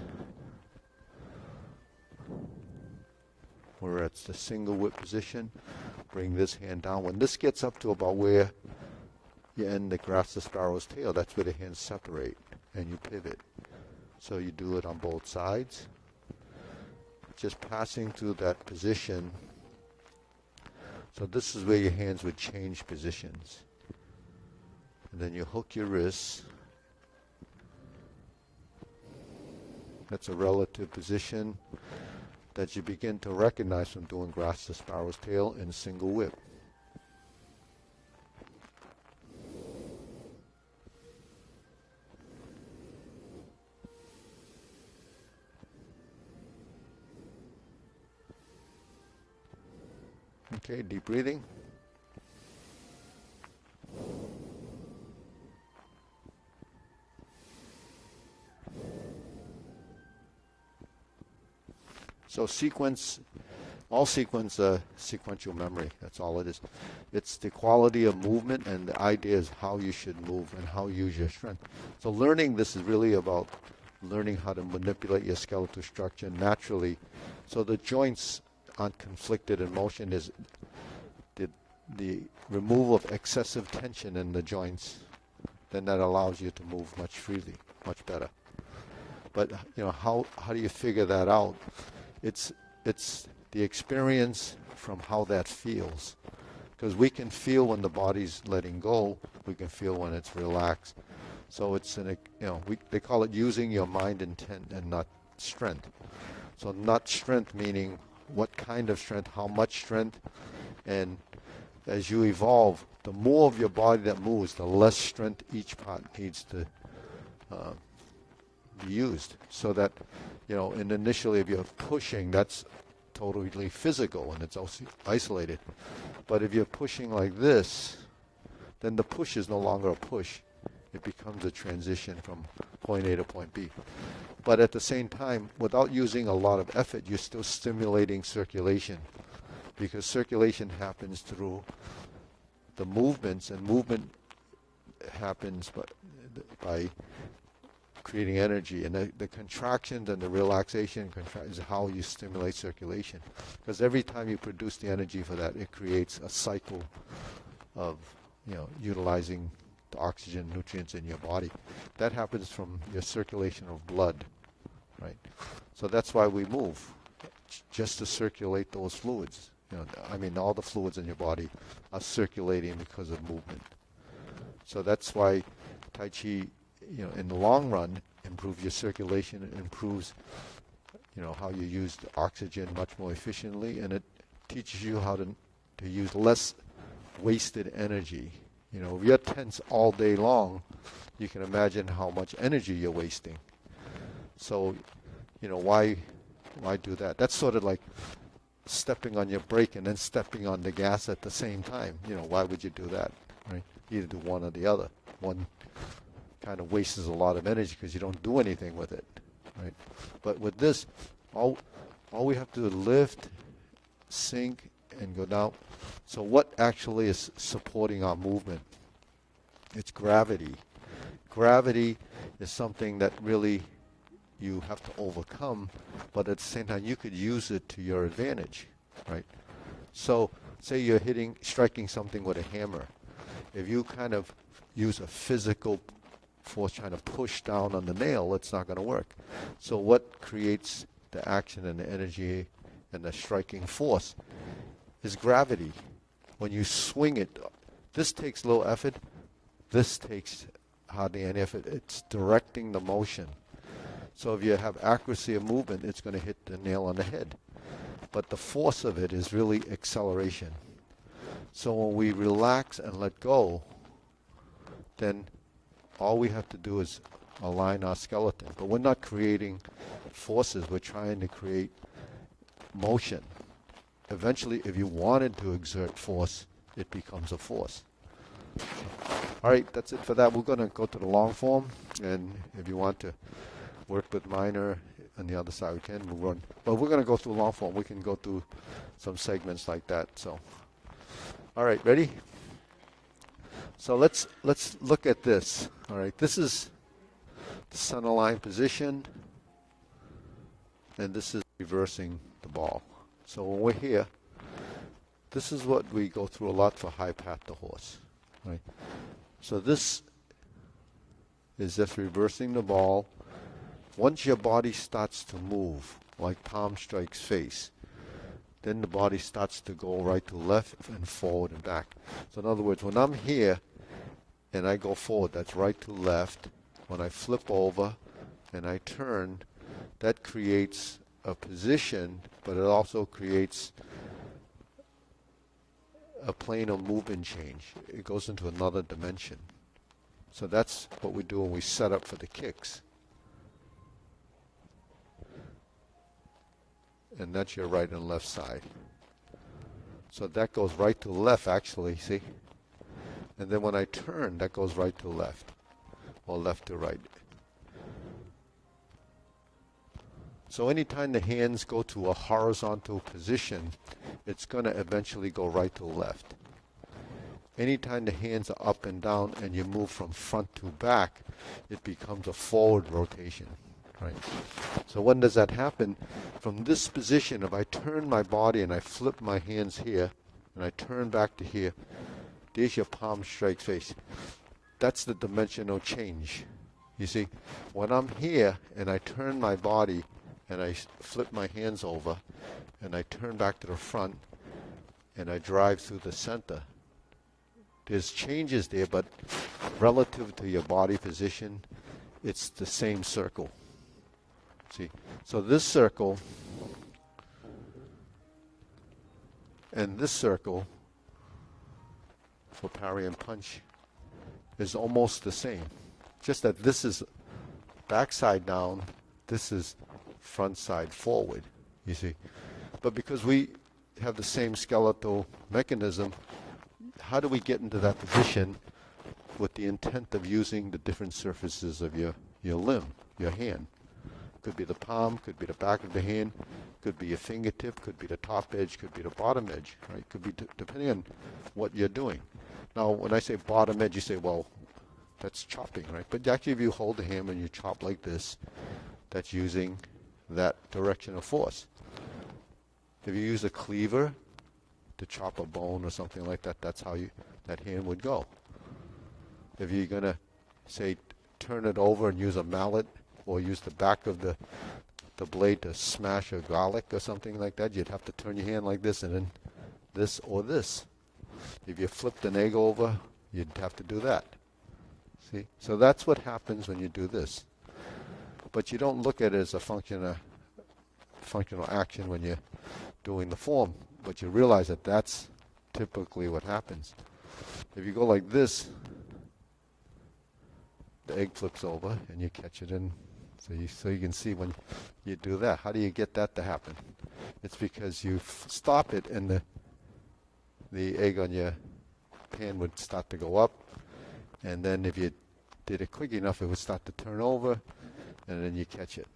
We're at the single whip position. Bring this hand down. When this gets up to about where you end the grasp the sparrow's tail, that's where the hands separate and you pivot. So you do it on both sides. Just passing through that position. So this is where your hands would change positions. And then you hook your wrists. That's a relative position. that you begin to recognize from doing grass to sparrow's tail in single whip. Okay, deep breathing. So all sequence sequential memory. That's all it is. It's the quality of movement, and the idea is how you should move and how you use your strength. So learning this is really about learning how to manipulate your skeletal structure naturally, so the joints aren't conflicted in motion. Is the removal of excessive tension in the joints. Then that allows you to move much freely, much better. But how do you figure that out? It's the experience from how that feels, because we can feel when the body's letting go. We can feel when it's relaxed. So it's they call it using your mind intent and not strength. So not strength meaning what kind of strength, how much strength, and as you evolve, the more of your body that moves, the less strength each part needs to be used. So that, and initially if you're pushing, that's totally physical and it's also isolated. But if you're pushing like this, then the push is no longer a push. It becomes a transition from point A to point B. But at the same time, without using a lot of effort, you're still stimulating circulation, because circulation happens through the movements, and movement happens by creating energy, and the contractions and the relaxation is how you stimulate circulation, because every time you produce the energy for that, it creates a cycle of utilizing the oxygen, nutrients in your body. That happens from your circulation of blood, right? So that's why we move, just to circulate those fluids. All the fluids in your body are circulating because of movement. So that's why Tai Chi, in the long run, improves your circulation. It improves, how you use the oxygen much more efficiently, and it teaches you how to use less wasted energy. If you're tense all day long, you can imagine how much energy you're wasting. So, why do that? That's sort of like stepping on your brake and then stepping on the gas at the same time. Why would you do that, right? Either do one or the other. One kind of wastes a lot of energy because you don't do anything with it, right? But with this, all we have to do is lift, sink, and go down. So what actually is supporting our movement? It's gravity. Gravity is something that really you have to overcome, but at the same time you could use it to your advantage, right? So say you're striking something with a hammer. If you kind of use a physical force trying to push down on the nail, it's not going to work. So what creates the action and the energy and the striking force is gravity. When you swing it, this takes little effort, this takes hardly any effort. It's directing the motion. So if you have accuracy of movement, it's going to hit the nail on the head. But the force of it is really acceleration. So when we relax and let go, then all we have to do is align our skeleton. But we're not creating forces, we're trying to create motion. Eventually, if you wanted to exert force, it becomes a force. All right, that's it for that. We're going to go to the long form, and if you want to work with minor on the other side, we can move on. But we're going to go through long form. We can go through some segments like that. So, all right, ready? So let's look at this. All right, this is the sun aligned position, and this is reversing the ball. So when we're here, this is what we go through a lot for high path to horse. Right? So this is just reversing the ball. Once your body starts to move, like palm strikes face, then the body starts to go right to left and forward and back. So in other words, when I'm here and I go forward, that's right to left. When I flip over and I turn, that creates a position, but it also creates a plane of movement change. It goes into another dimension. So that's what we do when we set up for the kicks. And that's your right and left side. So that goes right to left, actually, see? And then when I turn, that goes right to left, or left to right. So anytime the hands go to a horizontal position, it's going to eventually go right to left. Anytime the hands are up and down and you move from front to back, it becomes a forward rotation. Right. So when does that happen? From this position, if I turn my body and I flip my hands here, and I turn back to here, there's your palm strikes face. That's the dimensional change. You see, when I'm here and I turn my body and I flip my hands over and I turn back to the front and I drive through the center, there's changes there, but relative to your body position, it's the same circle. See, so this circle and this circle for parry and punch is almost the same. Just that this is backside down, this is front side forward, you see. But because we have the same skeletal mechanism, how do we get into that position with the intent of using the different surfaces of your limb, your hand? Could be the palm, could be the back of the hand, could be your fingertip, could be the top edge, could be the bottom edge, right? Could be depending on what you're doing. Now, when I say bottom edge, you say, well, that's chopping, right? But actually, if you hold the hammer and you chop like this, that's using that direction of force. If you use a cleaver to chop a bone or something like that, that's how that hand would go. If you're going to, say, turn it over and use a mallet, or use the back of the blade to smash a garlic or something like that, you'd have to turn your hand like this and then this or this. If you flipped an egg over, you'd have to do that. See? So that's what happens when you do this. But you don't look at it as a functional action when you're doing the form, but you realize that that's typically what happens. If you go like this, the egg flips over and you catch it in. So you can see when you do that. How do you get that to happen? It's because you stop it and the egg on your pan would start to go up, and then if you did it quick enough, it would start to turn over, and then you catch it.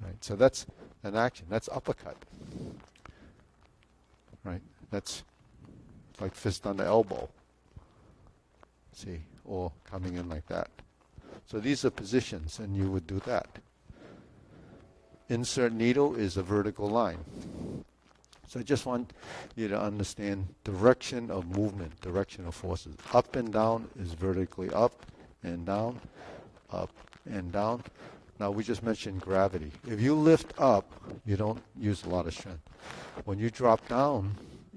Right? So that's an action. That's uppercut. Right? That's like fist on the elbow. See? Or coming in like that. So these are positions, and you would do that. Insert needle is a vertical line. So I just want you to understand direction of movement, direction of forces. Up and down is vertically up and down, up and down. Now we just mentioned gravity. If you lift up, you don't use a lot of strength. When you drop down,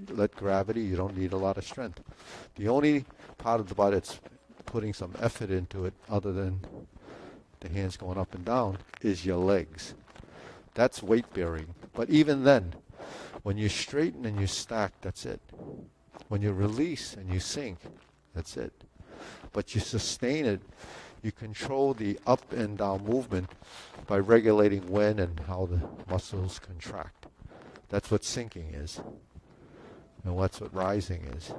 let gravity, you don't need a lot of strength. The only part of the body that's putting some effort into it, other than the hands going up and down, is your legs. That's weight bearing. But even then, when you straighten and you stack, that's it. When you release and you sink, that's it. But you sustain it. You control the up and down movement by regulating when and how the muscles contract. That's what sinking is. And that's what rising is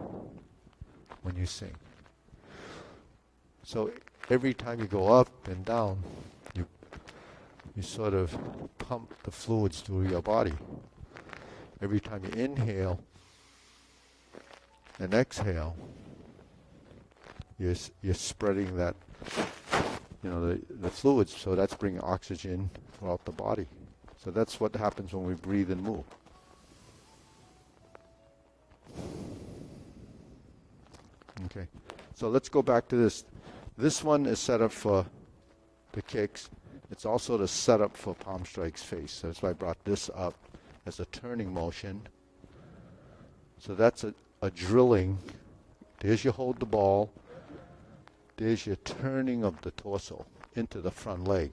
when you sink. So every time you go up and down, you sort of pump the fluids through your body. Every time you inhale and exhale, you're spreading that, the fluids. So that's bringing oxygen throughout the body. So that's what happens when we breathe and move. Okay, so let's go back to this. This one is set up for the kicks. It's also the setup for palm strikes face. So that's why I brought this up as a turning motion. So that's a drilling. There's your hold the ball. There's your turning of the torso into the front leg.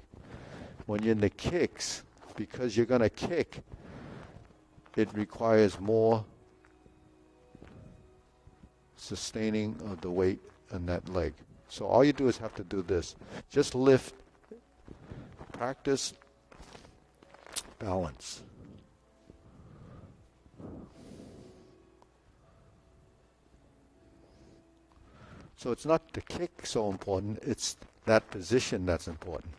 When you're in the kicks, because you're going to kick, it requires more sustaining of the weight in that leg. So all you do is have to do this. Just lift, practice balance. So it's not the kick so important, it's that position that's important.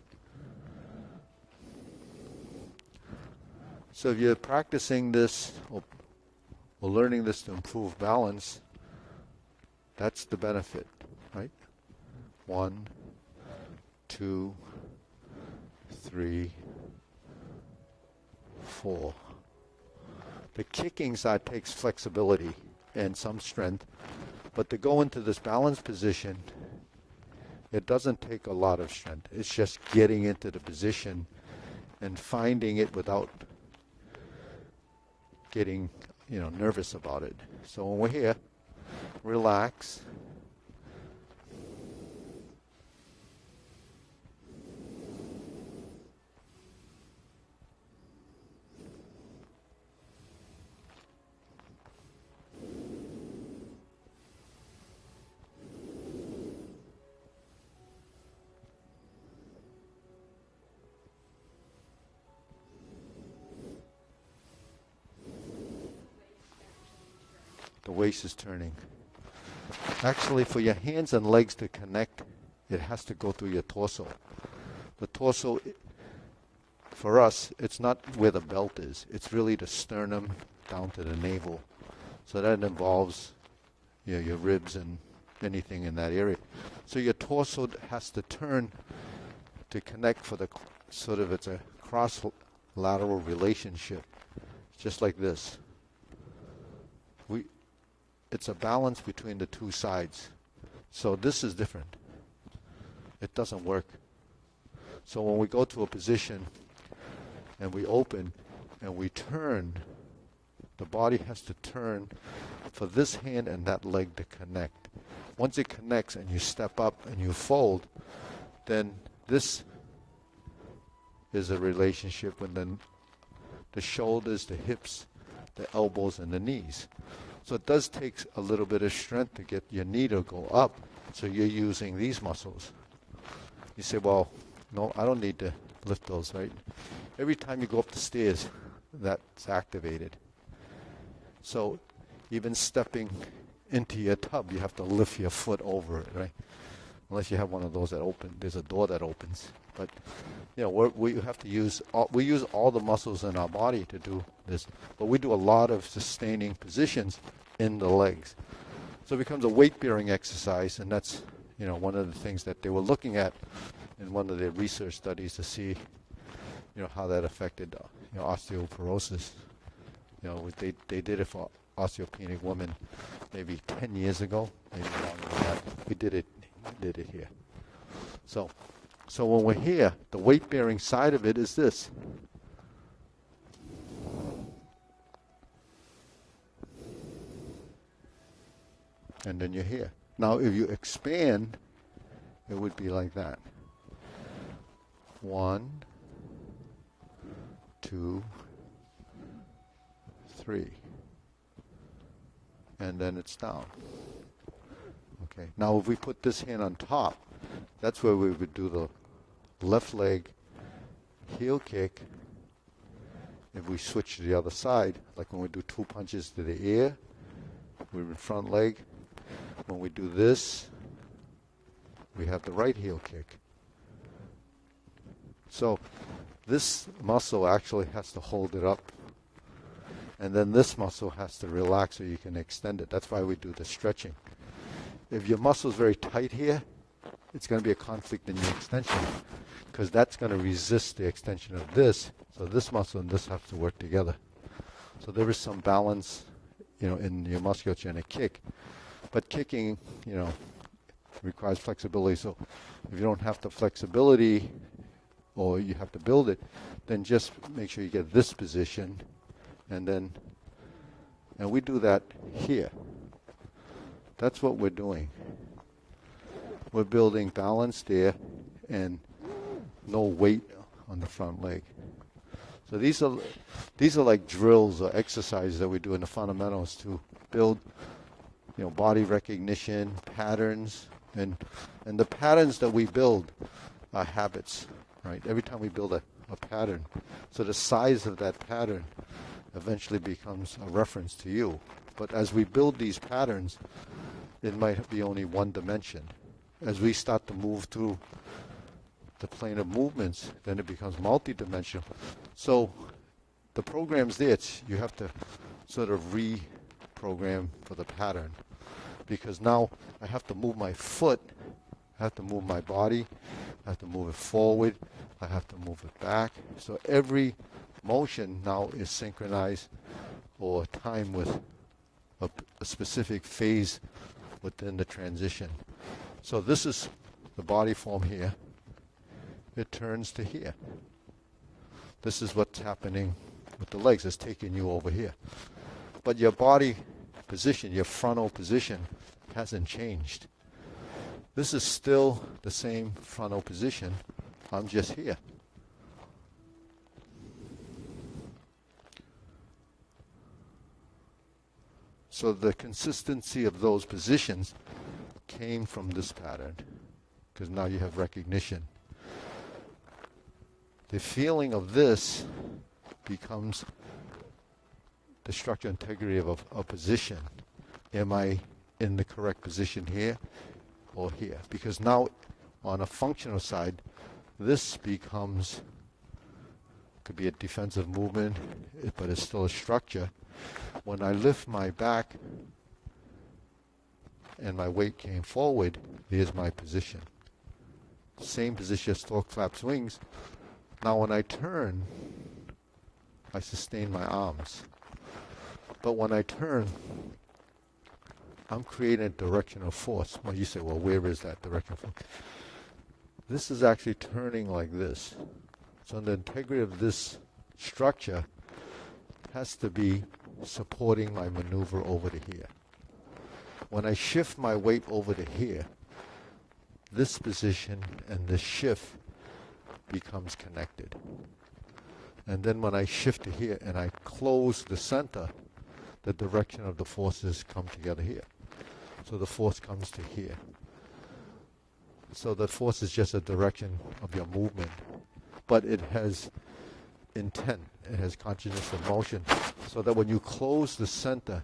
So if you're practicing this or learning this to improve balance, that's the benefit, right? 1, 2, 3, 4. The kicking side takes flexibility and some strength, but to go into this balanced position, it doesn't take a lot of strength. It's just getting into the position and finding it without getting, nervous about it. So when we're here, relax. The waist is turning. Actually, for your hands and legs to connect, it has to go through your torso. The torso, for us, it's not where the belt is. It's really the sternum down to the navel. So that involves your ribs and anything in that area. So your torso has to turn to connect for the sort of, it's a cross-lateral relationship, just like this. It's a balance between the two sides. So this is different. It doesn't work. So when we go to a position and we open and we turn, the body has to turn for this hand and that leg to connect. Once it connects and you step up and you fold, then this is a relationship with the shoulders, the hips, the elbows, and the knees. So it does take a little bit of strength to get your knee to go up. So you're using these muscles. You say, well, no, I don't need to lift those, right? Every time you go up the stairs, that's activated. So even stepping into your tub, you have to lift your foot over it, right? Unless you have one of those that open, there's a door that opens. But we have to use all the muscles in our body to do this. But we do a lot of sustaining positions in the legs. So it becomes a weight-bearing exercise, and that's one of the things that they were looking at in one of their research studies to see how that affected osteoporosis. They did it for osteopenic women maybe 10 years ago, maybe longer than that. We did it here. So when we're here, the weight-bearing side of it is this. And then you're here. Now, if you expand, it would be like that. 1, 2, 3. And then it's down. Okay. Now, if we put this hand on top, that's where we would do the left leg heel kick. If we switch to the other side, like when we do 2 punches to the ear, we're in front leg. When we do this, we have the right heel kick. So this muscle actually has to hold it up. And then this muscle has to relax so you can extend it. That's why we do the stretching. If your muscle is very tight here, it's going to be a conflict in your extension because that's going to resist the extension of this. So this muscle and this have to work together. So there is some balance, in your musculature in a kick. But kicking, requires flexibility. So if you don't have the flexibility or you have to build it, then just make sure you get this position and we do that here. That's what we're doing. We're building balance there and no weight on the front leg. So these are like drills or exercises that we do in the fundamentals to build, body recognition, patterns, and the patterns that we build are habits, right? Every time we build a pattern, so the size of that pattern eventually becomes a reference to you. But as we build these patterns, it might be only one dimension. As we start to move through the plane of movements, then it becomes multidimensional. So the program's there. You have to sort of reprogram for the pattern, because now I have to move my foot, I have to move my body, I have to move it forward, I have to move it back. So every motion now is synchronized or timed with a specific phase within the transition. So this is the body form here. It turns to here. This is what's happening with the legs. It's taking you over here. But your body position, your frontal position, hasn't changed. This is still the same frontal position. I'm just here. So the consistency of those positions came from this pattern, because now you have recognition. The feeling of this becomes the structure integrity of a position. Am I in the correct position here or here? Because now on a functional side, this becomes, could be a defensive movement, but it's still a structure. When I lift my back and my weight came forward, there's my position. Same position, stork flaps wings. Now when I turn, I sustain my arms. But when I turn, I'm creating a direction of force. Well, you say, well, where is that direction of force? This is actually turning like this. So the integrity of this structure has to be supporting my maneuver over to here. When I shift my weight over to here, this position and this shift becomes connected. And then when I shift to here and I close the center, the direction of the forces come together here. So the force comes to here. So the force is just a direction of your movement, but it has intent, it has consciousness of motion, so that when you close the center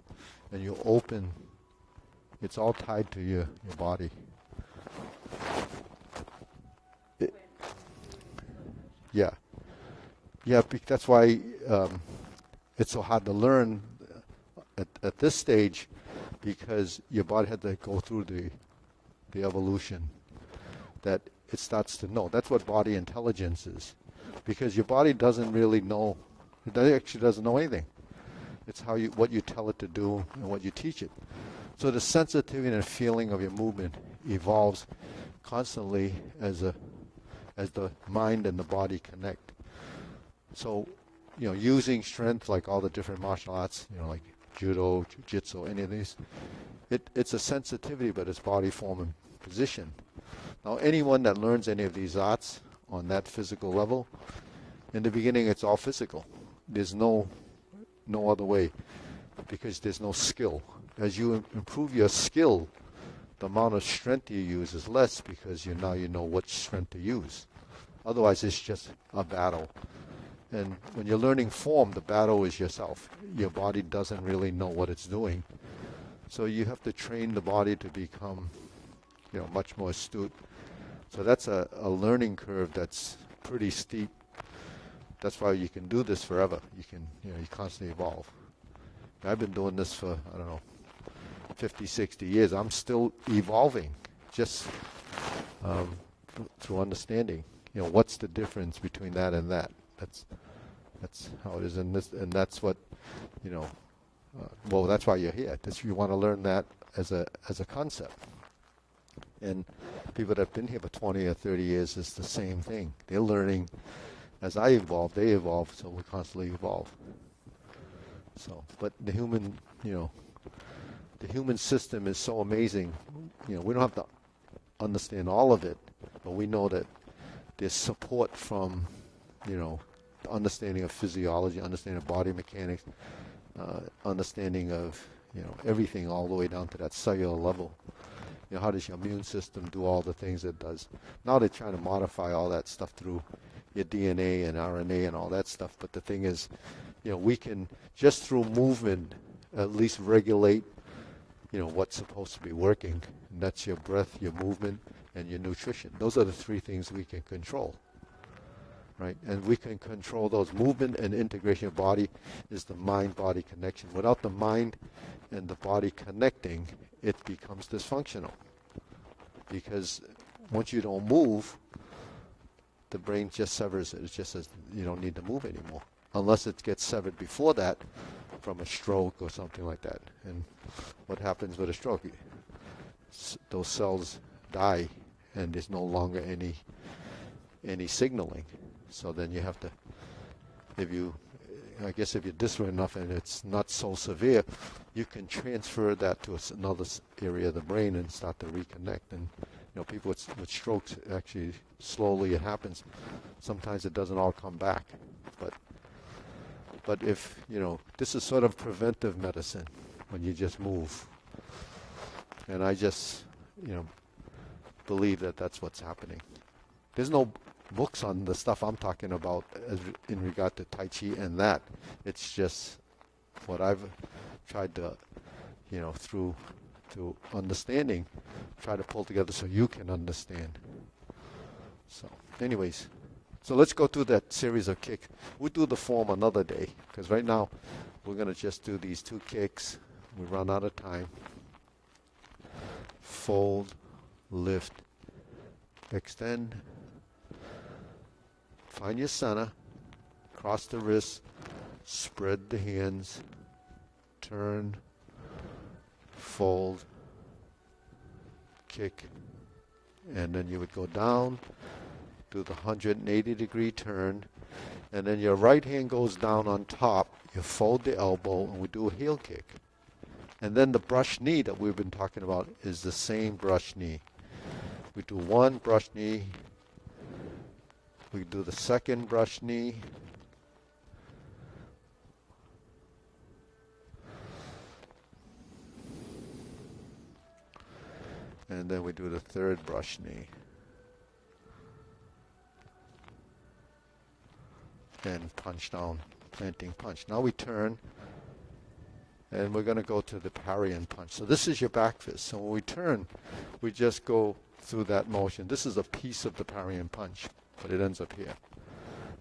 and you open, it's all tied to your body. Yeah. That's why it's so hard to learn at this stage, because your body had to go through the evolution that it starts to know. That's what body intelligence is, because your body doesn't really know. It actually doesn't know anything. It's what you tell it to do and what you teach it. So the sensitivity and feeling of your movement evolves constantly as the mind and the body connect. So, using strength, like all the different martial arts, like judo, jiu-jitsu, any of these, it's a sensitivity, but it's body form and position. Now, anyone that learns any of these arts on that physical level, in the beginning, it's all physical. There's no other way, because there's no skill. As you improve your skill, the amount of strength you use is less, because now you know what strength to use. Otherwise, it's just a battle. And when you're learning form, the battle is yourself. Your body doesn't really know what it's doing. So you have to train the body to become, much more astute. So that's a learning curve that's pretty steep. That's why you can do this forever. You can, you constantly evolve. I've been doing this for, 50, 60 years. I'm still evolving, just through understanding. What's the difference between that and that? That's how it is, and that's what, well, that's why you're here. You want to learn that as a concept. And people that have been here for 20 or 30 years, is the same thing. They're learning. As I evolve, they evolve, so we constantly evolve. So, but the human, the human system is so amazing. We don't have to understand all of it, but we know that there's support from, understanding of physiology, understanding of body mechanics, understanding of everything all the way down to that cellular level. How does your immune system do all the things it does? Now they're trying to modify all that stuff through your DNA and RNA and all that stuff. But the thing is, we can just through movement at least regulate, what's supposed to be working. And that's your breath, your movement, and your nutrition. Those are the three things we can control. Right? And we can control those. Movement and integration of body is the mind-body connection. Without the mind and the body connecting, it becomes dysfunctional. Because once you don't move, the brain just severs it. It just says you don't need to move anymore. Unless it gets severed before that from a stroke or something like that. And what happens with a stroke? Those cells die and there's no longer any signaling. So then you have to, if you're disciplined enough and it's not so severe, you can transfer that to another area of the brain and start to reconnect. And people with strokes, actually slowly it happens. Sometimes it doesn't all come back, but if this is sort of preventive medicine when you just move. And I just believe that that's what's happening. There's no books on the stuff I'm talking about in regard to Tai Chi and that. It's just what I've tried to, through understanding, try to pull together so you can understand. So, anyways, so let's go through that series of kicks. We'll do the form another day, because right now we're going to just do these 2 kicks. We run out of time. Fold, lift, extend. Find your center, cross the wrists, spread the hands, turn, fold, kick, and then you would go down, do the 180-degree turn, and then your right hand goes down on top, you fold the elbow, and we do a heel kick. And then the brush knee that we've been talking about is the same brush knee. We do one brush knee, we do the second brush knee. And then we do the third brush knee. And punch down, planting punch. Now we turn, and we're going to go to the Parry and Punch. So this is your back fist. So when we turn, we just go through that motion. This is a piece of the Parry and Punch, but it ends up here.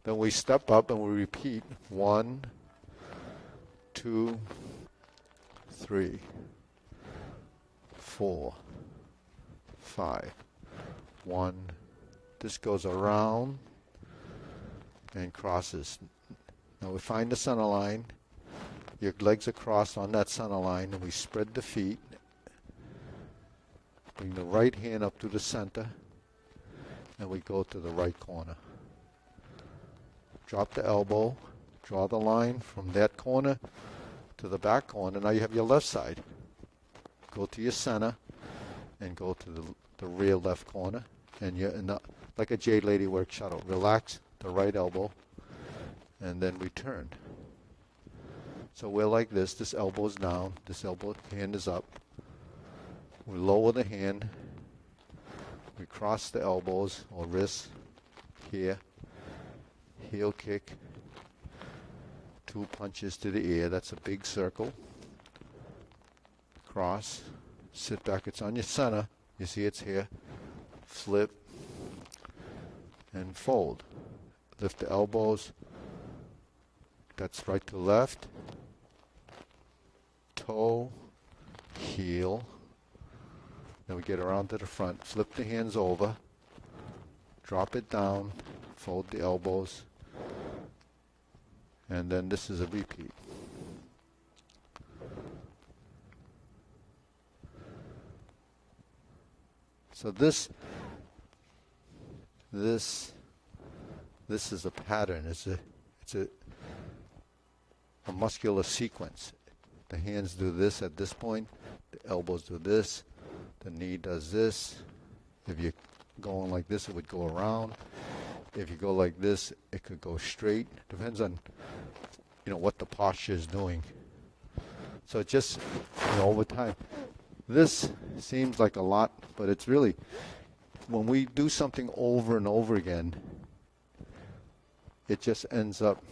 Then we step up and we repeat 1, 2, 3, 4, 5. 1. This goes around and crosses. Now we find the center line. Your legs are crossed on that center line, and we spread the feet. Bring the right hand up to the center, and we go to the right corner. Drop the elbow, draw the line from that corner to the back corner. Now you have your left side. Go to your center and go to the rear left corner, and you're like a Jade Lady work shuttle. Relax the right elbow, and then we turn. So we're like this. This elbow's down. This hand is up. We lower the hand. We cross the elbows or wrists here. Heel kick. 2 punches to the ear. That's a big circle. Cross. Sit back. It's on your center. You see it's here. Flip. And fold. Lift the elbows. That's right to left. Toe. Heel. Then we get around to the front. Flip the hands over. Drop it down. Fold the elbows. And then this is a repeat. So this is a pattern. It's a muscular sequence. The hands do this at this point. The elbows do this. The knee does this. If you're going like this, it would go around. If you go like this, it could go straight. Depends on, what the posture is doing. So it just, over time. This seems like a lot, but it's really, when we do something over and over again, it just ends up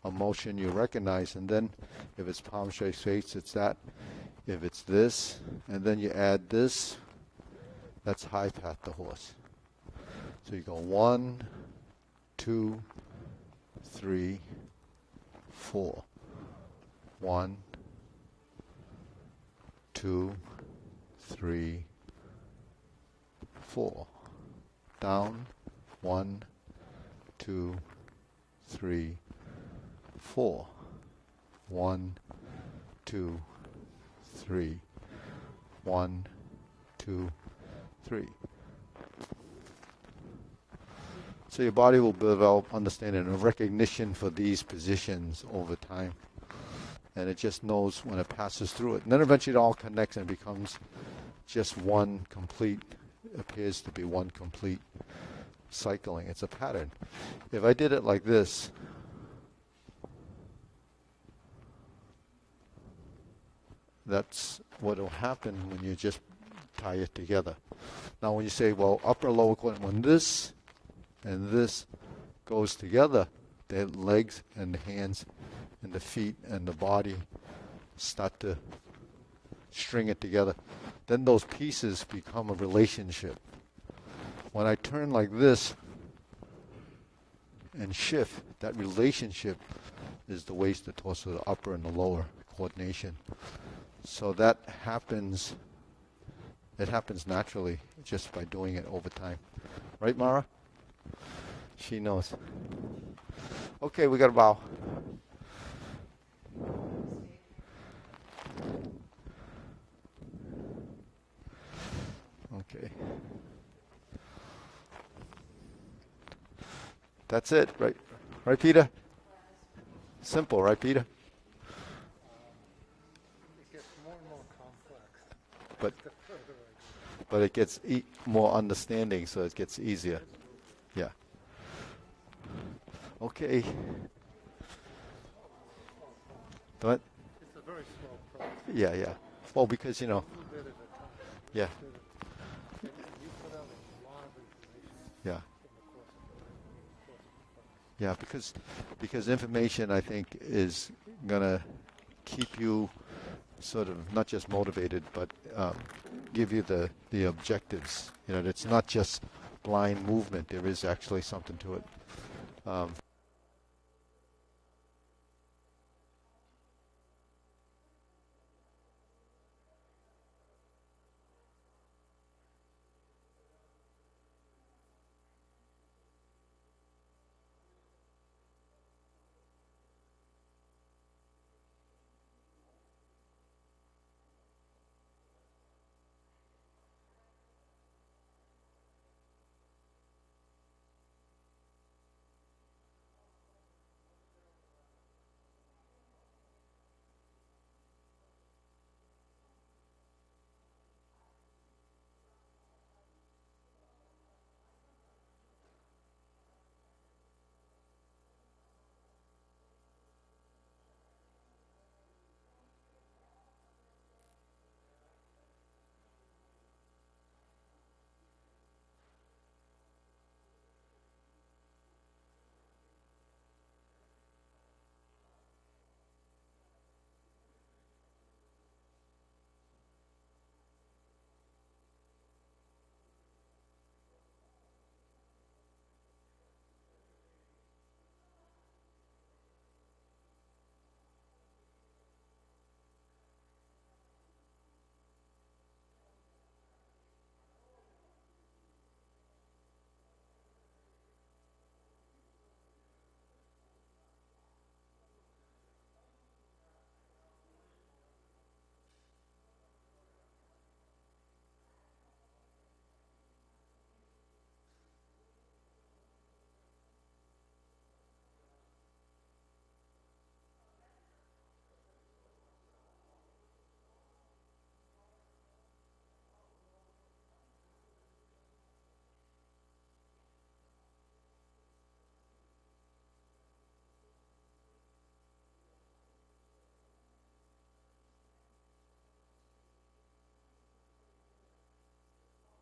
a motion you recognize, and then if it's palm straight face, it's that. If it's this, and then you add this, that's high pat the horse. So you go 1, 2, 3, 4. 1, 2, 3, 4. Down. 1, 2, 3, 4. 1, 2, 3. 1, 2, 3. So your body will develop understanding and recognition for these positions over time. And it just knows when it passes through it. And then eventually it all connects and becomes just one complete, appears to be one complete cycling. It's a pattern. If I did it like this, that's what will happen when you just tie it together. Now when you say, well, upper, lower quadrant, when this and this goes together, the legs and the hands and the feet and the body start to string it together. Then those pieces become a relationship. When I turn like this and shift, that relationship is the waist, the torso, the upper and the lower coordination. So that happens, it happens naturally just by doing it over time. Right, Mara? She knows. Okay, we got a bow. Okay. That's it, right? Right, Peter? Simple, right, Peter? It gets more and more complex. But The further I go. but it gets more understanding, so it gets easier. Yeah. Okay. What? It's a very slow process. Yeah, yeah. Well, because, A little bit at a time. yeah, And you put out a lot of information yeah. in the course of the class. Yeah, because information, I think, is gonna keep you sort of not just motivated, but give you the objectives. It's not just blind movement. There is actually something to it.